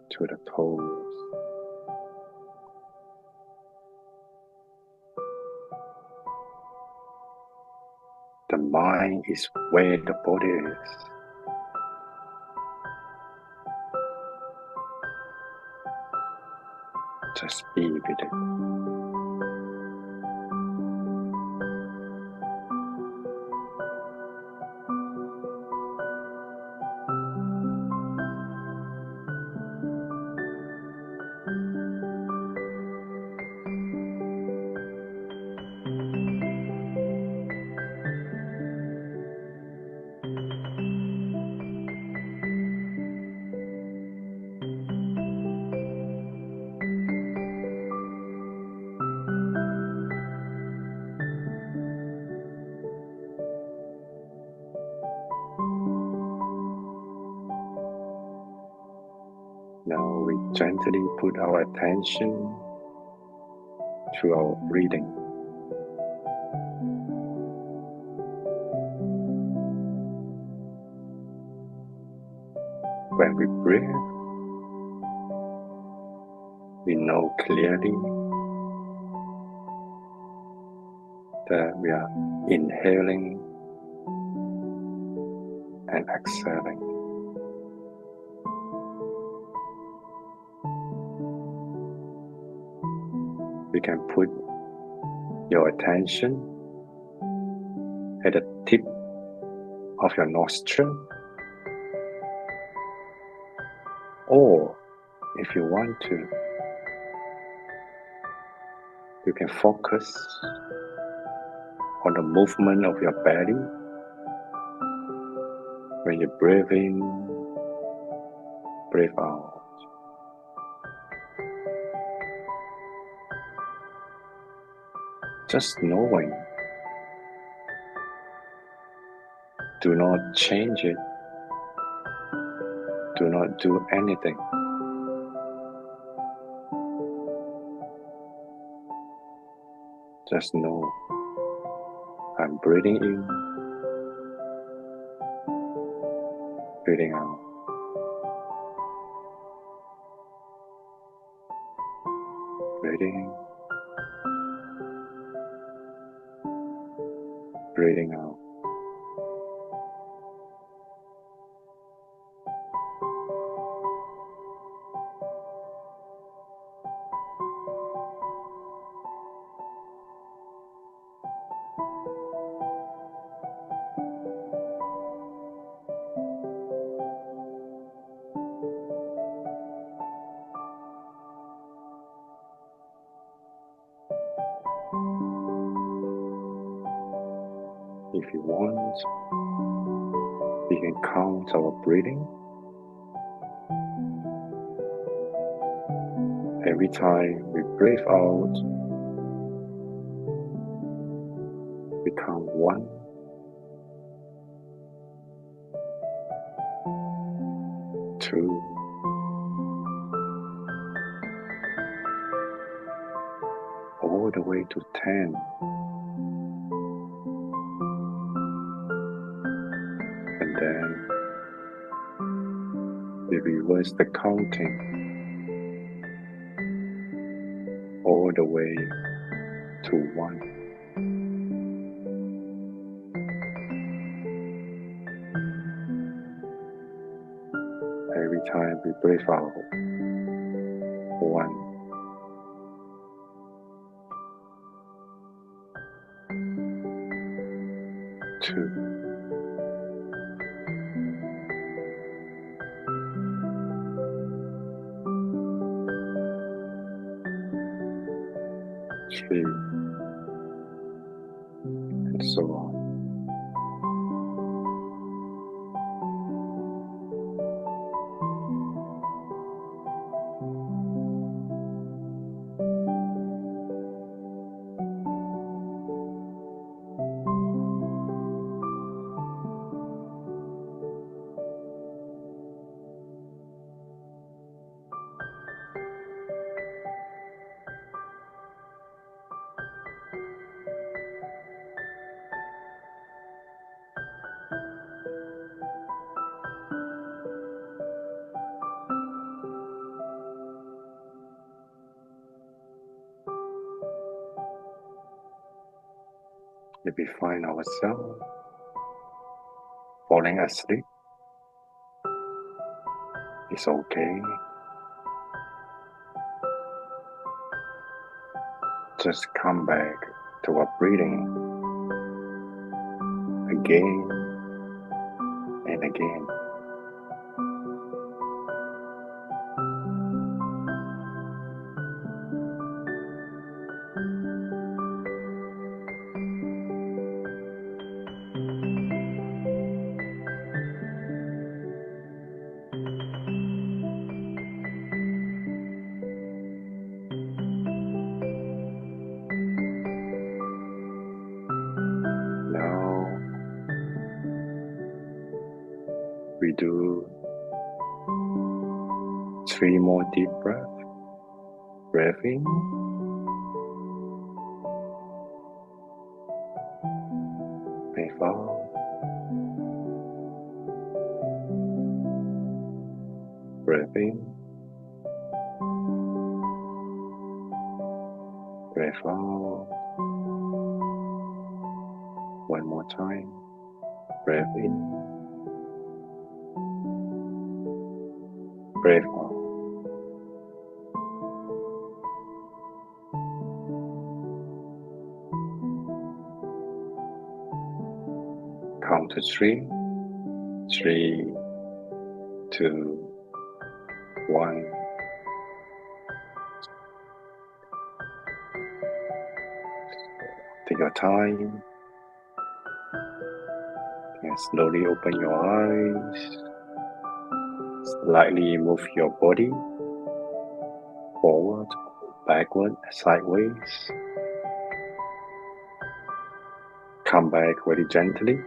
to the toes. The mind is where the body is. Just be with it. Now we gently put our attention to our breathing. When we breathe, we know clearly that we are inhaling and exhaling. You can put your attention at the tip of your nostril, or if you want to, you can focus on the movement of your belly when you breathe in, breathe out. Just knowing Do not change it. Do not do anything. Just know I'm breathing in, breathing out. Breathing, breathing out. If you want, we can count our breathing. Every time we breathe out, we count 1, 2, all the way to 10. And then we reverse the counting all the way to 1. Every time we breathe out, 1, 2, 3, and so on. If we find ourselves falling asleep, it's okay. Just come back to our breathing again and again. We do 3 more deep breaths. Breathe in, breathe out, breathe in, breathe out. One more time. Breathe in, breathe out. Count to 3. 3, 2, 1. Take your time and slowly open your eyes. Slightly move your body forward, backward, sideways. Come back very gently.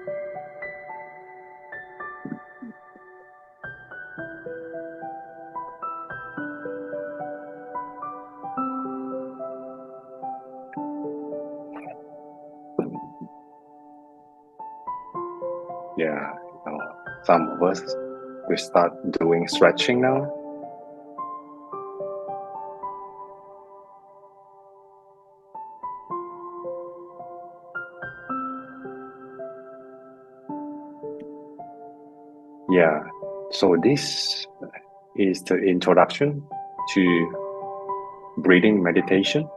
Yeah, some of us will start doing stretching now. Yeah, so this is the introduction to breathing meditation,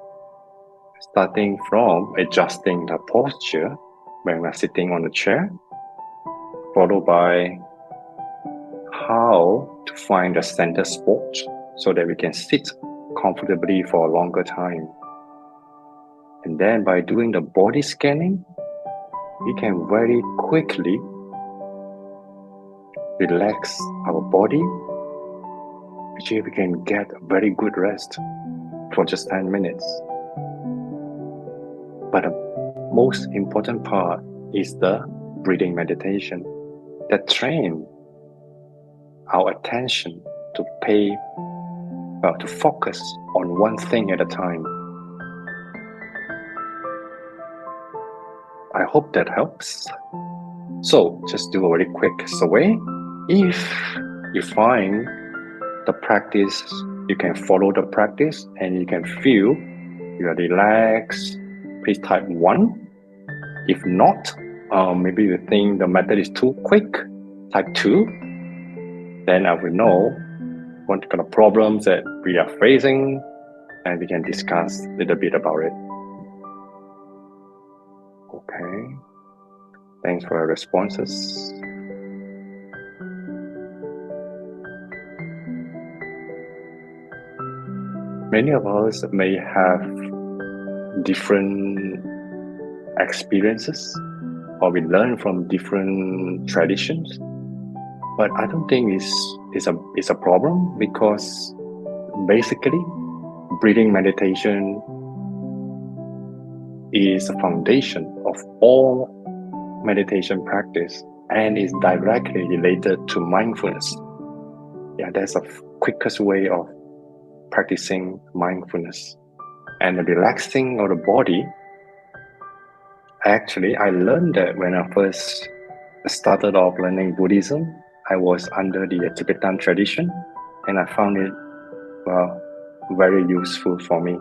starting from adjusting the posture when we're sitting on a chair, followed by how to find the center spot so that we can sit comfortably for a longer time. And then by doing the body scanning, we can very quickly relax our body, which we can get a very good rest for just 10 minutes. But the most important part is the breathing meditation that trains our attention to focus on one thing at a time. I hope that helps. So just do a very quick survey. If you find the practice, you can follow the practice and you can feel you are relaxed, please type 1. If not, maybe you think the method is too quick, type 2. Then I will know what kind of problems that we are facing and we can discuss a little bit about it. Okay. Thanks for your responses. Many of us may have different experiences or we learn from different traditions, but I don't think it's a problem because basically breathing meditation is a foundation of all meditation practice and is directly related to mindfulness. Yeah, that's the quickest way of practicing mindfulness. And the relaxing of the body, actually, I learned that when I first started off learning Buddhism, I was under the Tibetan tradition, and I found it, very useful for me.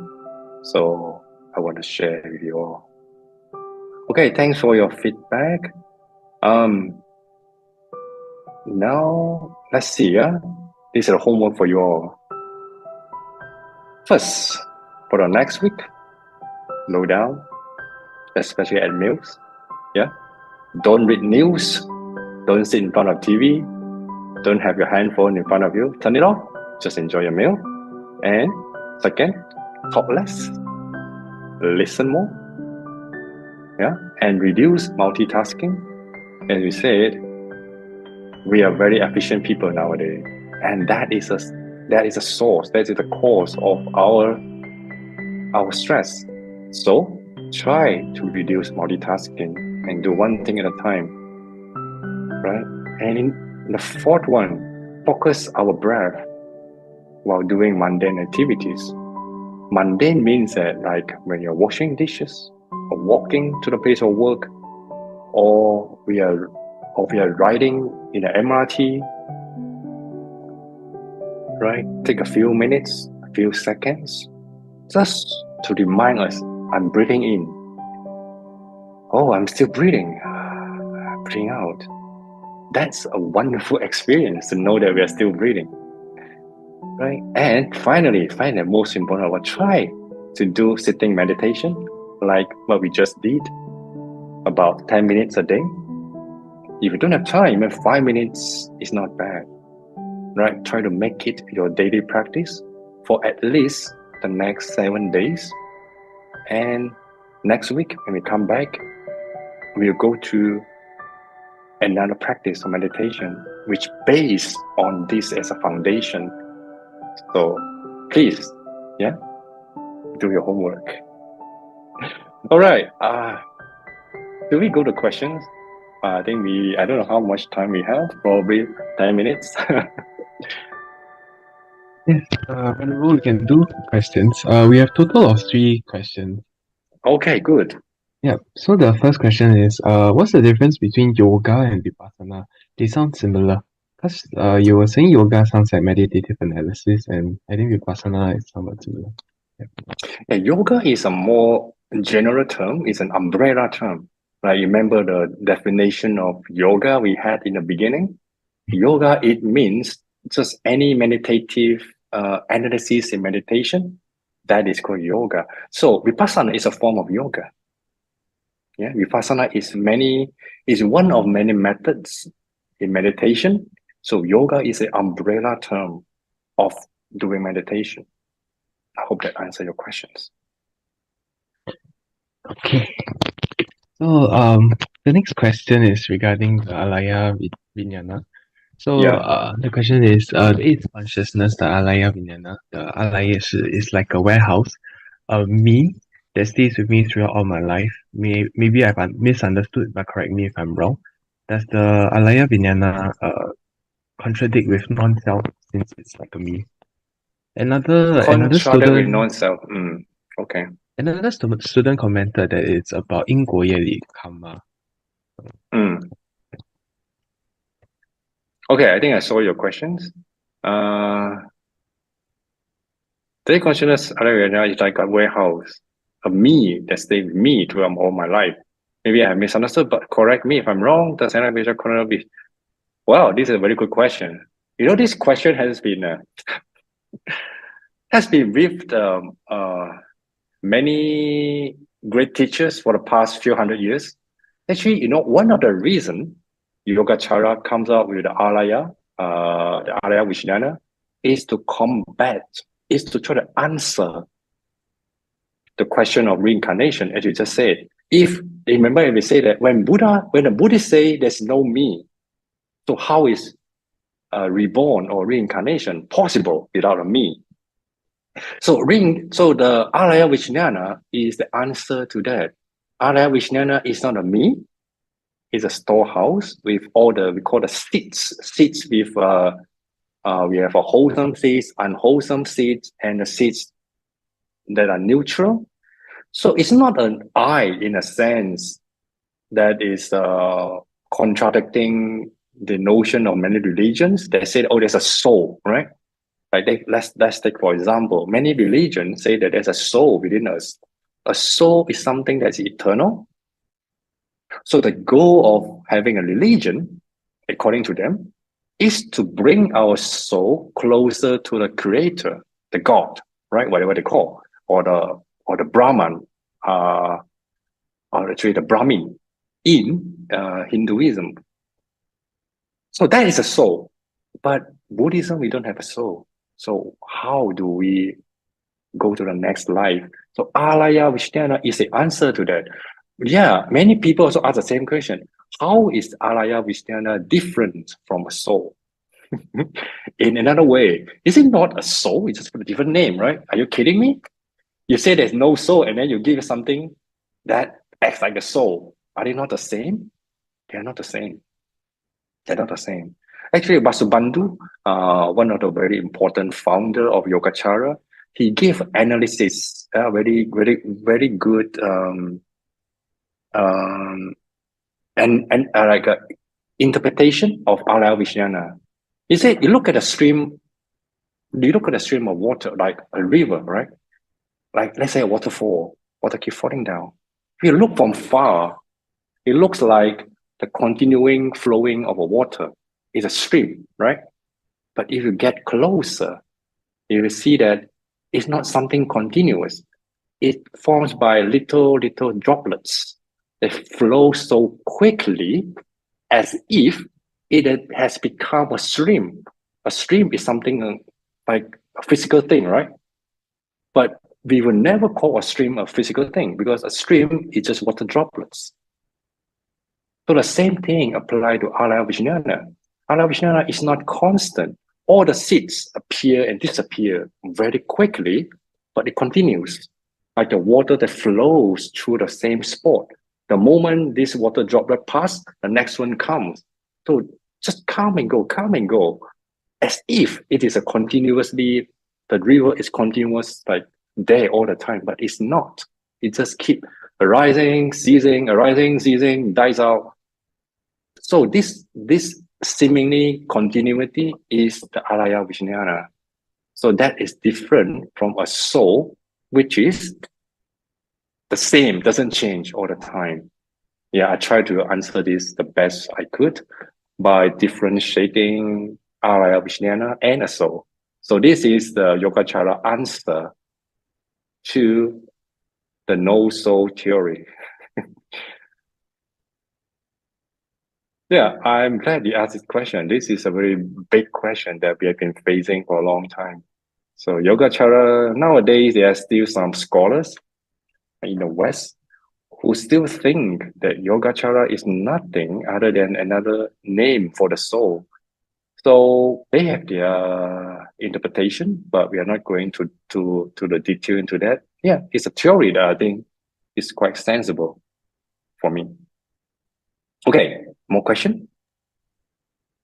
So I want to share with you all. Okay, thanks for your feedback. Now, let's see, this is a homework for you all. First, for the next week, slow down, especially at meals. Yeah, don't read news, don't sit in front of TV, don't have your handphone in front of you. Turn it off. Just enjoy your meal. And second, talk less, listen more. Yeah, and reduce multitasking. As we said, we are very efficient people nowadays, and that is a source, that is the cause of our stress. So try to reduce multitasking and do one thing at a time, right? And in the fourth one, focus our breath while doing mundane activities. Mundane means that like when you're washing dishes or walking to the place of work, or we are riding in an MRT, right? Take a few minutes, a few seconds, just to remind us, I'm breathing in. Oh, I'm still breathing. Breathing out. That's a wonderful experience to know that we are still breathing, right? And finally, most important, we'll try to do sitting meditation, like what we just did, about 10 minutes a day. If you don't have time, even 5 minutes is not bad, right? Try to make it your daily practice for at least the next 7 days. And next week, when we come back, we'll go to another practice of meditation, which based on this as a foundation. So please, do your homework. All right. Do we go to questions? I think I don't know how much time we have, probably 10 minutes. Yes, Venerable, we can do questions. We have total of 3 questions. Okay, good. Yeah. So the first question is, what's the difference between yoga and vipassana? They sound similar. Because you were saying yoga sounds like meditative analysis, and I think vipassana is somewhat similar. Yeah, yoga is a more general term, it's an umbrella term. Right? You remember the definition of yoga we had in the beginning? Yoga, it means just any meditative analysis in meditation. That is called yoga. So vipassana is a form of yoga. Yeah, vipassana is one of many methods in meditation. So yoga is an umbrella term of doing meditation. I hope that answers your questions. Okay. So the next question is regarding the alaya vijnana. So Yeah. the question is, the eighth consciousness, the alaya vijnana, the alaya is like a warehouse, me that stays with me throughout all my life. Maybe I've misunderstood, but correct me if I'm wrong. Does the alaya vijnana contradict with non-self since it's like a me? Another Contradicted with student non-self. Okay. student commented that it's about 因果业力 karma. Mm. Okay, I think I saw your questions. Three consciousness is like a warehouse, a me that stays with me throughout all my life. Maybe I have misunderstood, but correct me if I'm wrong. Does anyone be? Wow, this is a very good question. You know, this question has been with many great teachers for the past few hundred years. Actually, you know, one of the reasons Yogācāra comes out with the alaya vijnana, is to try to answer the question of reincarnation, as you just said. If we say that when the Buddhists say there's no me, so how is reborn or reincarnation possible without a me? So the alaya vijnana is the answer to that. Alaya vijnana is not a me; it's a storehouse with all we call the seeds. Seeds with we have a wholesome seeds, unwholesome seeds, and the seeds that are neutral. So it's not an I in a sense that is contradicting the notion of many religions. They say, oh, there's a soul, right? Like let's take for example, many religions say that there's a soul within us. A soul is something that's eternal. So the goal of having a religion, according to them, is to bring our soul closer to the creator, the God, right? Whatever they call, or the Brahman, or actually the Brahmin in Hinduism. So that is a soul. But Buddhism, we don't have a soul. So how do we go to the next life? So alaya vijnana is the answer to that. Yeah, many people also ask the same question. How is alaya vijnana different from a soul? In another way, is it not a soul? It's just a different name, right? Are you kidding me? You say there's no soul and then you give something that acts like a soul. Are they not the same? They're not the same. They're not the same. Actually, Vasubandhu, one of the very important founder of Yogācāra, he gave analysis, very, very, very good, and like a interpretation of alaya vijnana. He said, you look at a stream of water, like a river, right? Like let's say a waterfall, water keep falling down. If you look from far, it looks like the continuing flowing of a water is a stream, right? But if you get closer, you will see that it's not something continuous. It forms by little droplets that flow so quickly as if it has become a stream. A stream is something like a physical thing, right? But we will never call a stream a physical thing because a stream is just water droplets. So the same thing applies to alaya vijnana. Alaya vijnana is not constant. All the seeds appear and disappear very quickly, but it continues. Like the water that flows through the same spot. The moment this water droplet passes, the next one comes. So just come and go, as if it is the river is continuous, like there all the time, but it's not. It just keep arising, ceasing, dies out. So this seemingly continuity is the alaya vijnana. So that is different from a soul, which is the same, doesn't change all the time. Yeah, I try to answer this the best I could by differentiating alaya vijnana and a soul. So this is the Yogacara answer to the no soul theory. Yeah, I'm glad you asked this question. This is a very big question that we have been facing for a long time. So Yogacara, nowadays, there are still some scholars in the West who still think that Yogacara is nothing other than another name for the soul. So they have their interpretation, but we are not going to the detail into that. Yeah, it's a theory that I think is quite sensible for me. Okay, more question?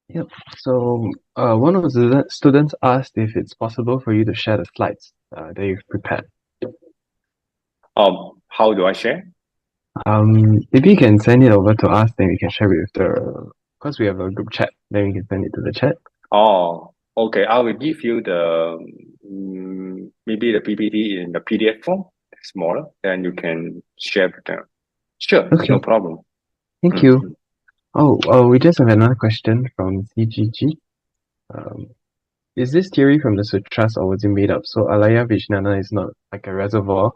Yep. So one of the students asked if it's possible for you to share the slides that you've prepared. How do I share? Maybe you can send it over to us, then we can share it with because we have a group chat, then we can send it to the chat. Oh, okay. I will give you the maybe the PPT in the PDF form, smaller, then you can share with them. Sure, Okay. no problem. Thank you. Oh, we just have another question from CGG. Is this theory from the sutras or was it made up? So alaya vijnana is not like a reservoir,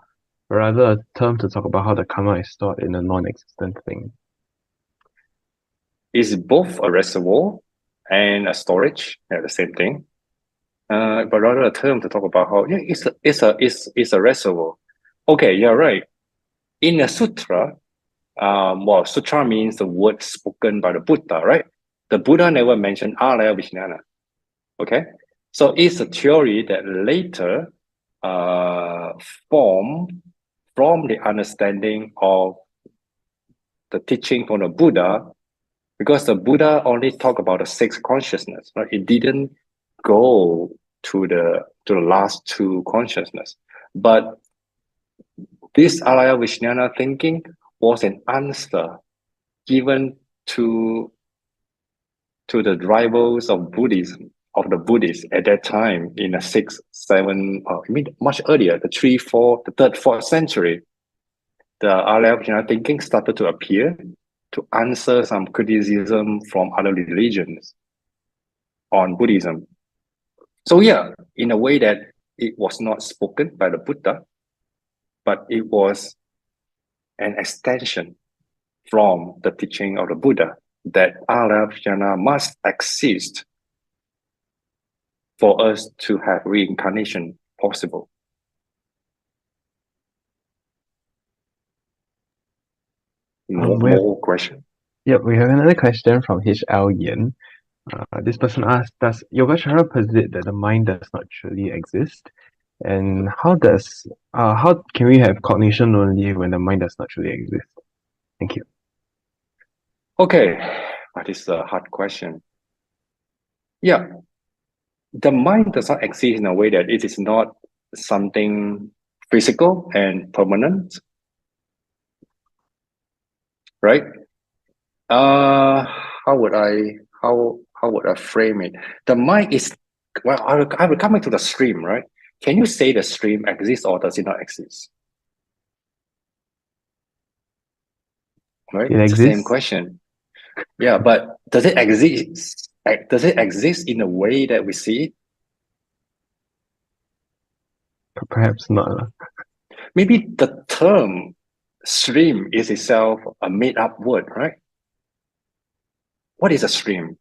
but rather a term to talk about how the karma is stored in a non-existent thing. It's both a reservoir and a storage. Yeah, the same thing. But rather a term to talk about how it's a reservoir. Okay, you're right. In a sutra, well, sutra means the word spoken by the Buddha, right? The Buddha never mentioned alaya vijnana. Okay, so it's a theory that later formed from the understanding of the teaching from the Buddha, because the Buddha only talked about the six consciousness, right? It didn't go to the last two consciousness. But this alaya vijnana thinking was an answer given to the rivals of Buddhism, of the Buddhists at that time in the 6th, 7th, I mean much earlier, the 3rd, 4th, the 3rd, 4th century. The alaya vijnana thinking started to appear to answer some criticism from other religions on Buddhism. So yeah, in a way that it was not spoken by the Buddha, but it was an extension from the teaching of the Buddha that alaya vijnana must exist for us to have reincarnation possible. More question? Yep, we have another question from HL Yen. This person asked, does Yogacara posit that the mind does not truly exist? And how can we have cognition only when the mind does not truly exist? Thank you. Okay, that is a hard question. Yeah, the mind does not exist in a way that it is not something physical and permanent, right? How would I frame it? The mind is, well, I will come back to the stream, right? Can you say the stream exists or does it not exist? Right? It It's the same exists. question. Yeah, but does it exist? Does it exist in the way that we see it? Perhaps not. Maybe the term stream is itself a made-up word, right? What is a stream?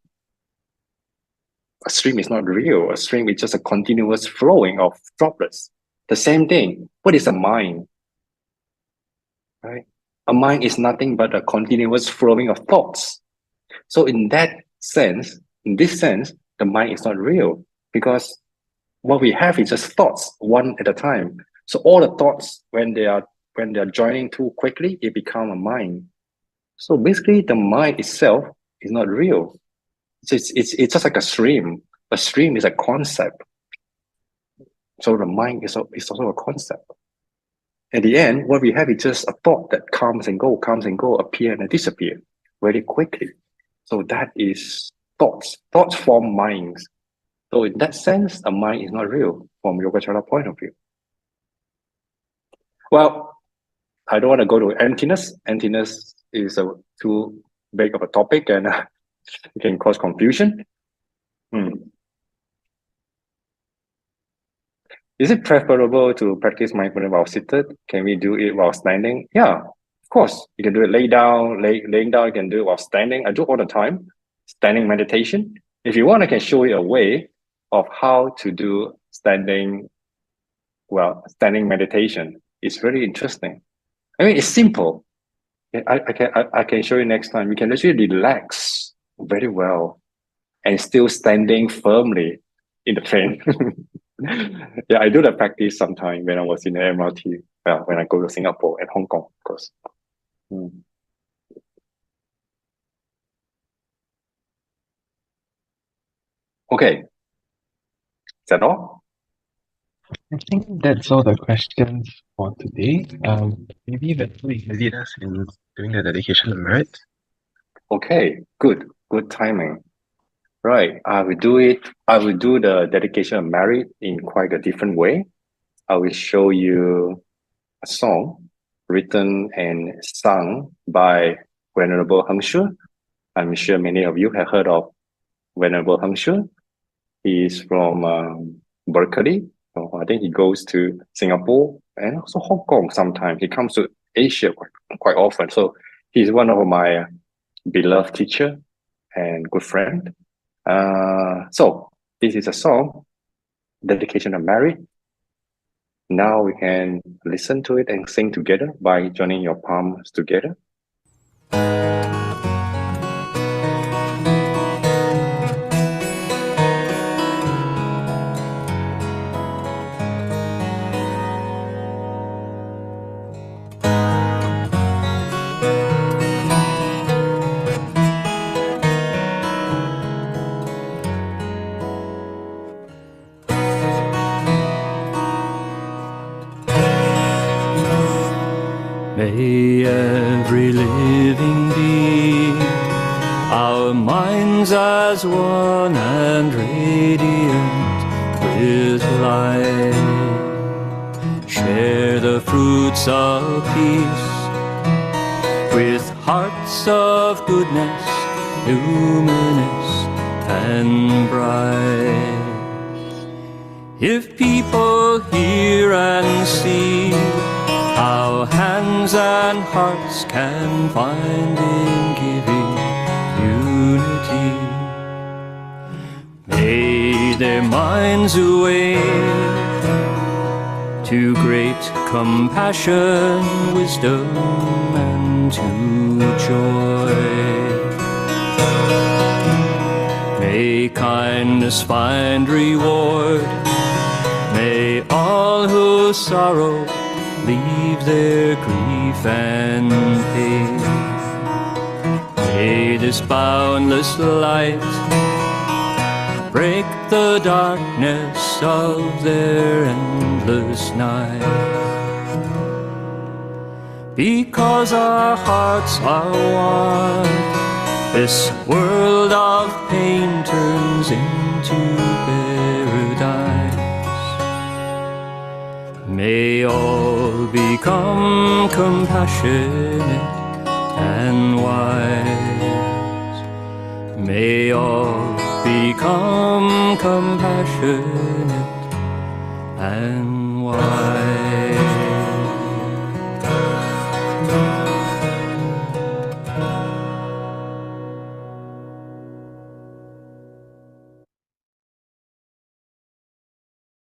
A stream is not real. A stream is just a continuous flowing of droplets. The same thing. What is a mind? Right? A mind is nothing but a continuous flowing of thoughts. So in this sense, the mind is not real because what we have is just thoughts, one at a time. So all the thoughts, when they are joining too quickly, it becomes a mind. So basically, the mind itself is not real. It's just like a stream. A stream is a concept. So the mind is also a concept. At the end, what we have is just a thought that comes and go, appear and disappear very quickly. So that is thoughts. Thoughts form minds. So in that sense, a mind is not real from Yogacara point of view. Well, I don't want to go to emptiness. Emptiness is too big of a topic and it can cause confusion. Is it preferable to practice mindfulness while seated? Can we do it while standing? Yeah, of course. You can do it laying down, you can do it while standing. I do all the time, standing meditation. If you want, I can show you a way of how to do standing meditation. It's very interesting. I mean, it's simple. I can show you next time. You can actually relax very well and still standing firmly in the train. Yeah, I do the practice sometime when I was in the MRT. Well, when I go to Singapore and Hong Kong, of course. Okay. Is that all? I think that's all the questions for today. Maybe Venerable you can lead us in doing the dedication of merit. Okay, good timing. Right, I will do the dedication of merit in quite a different way. I will show you a song written and sung by Venerable Hengshu. I'm sure many of you have heard of Venerable Hengshu. He's from Berkeley. So I think he goes to Singapore and also Hong Kong sometimes. He comes to Asia quite often. So he's one of my beloved teacher and good friend. So this is a song, dedication of merit. Now we can listen to it and sing together by joining your palms together. May every living being, our minds as one and radiant with light, share the fruits of peace with hearts of goodness, luminous and bright. If people hear and see how hands and hearts can find in giving unity, may their minds awake to great compassion, wisdom, and to joy. May kindness find reward, may all who sorrow leave their grief and pain. May this boundless light break the darkness of their endless night. Because our hearts are one, this world of pain turns into paradise. May all become compassionate and wise. May all become compassionate and wise.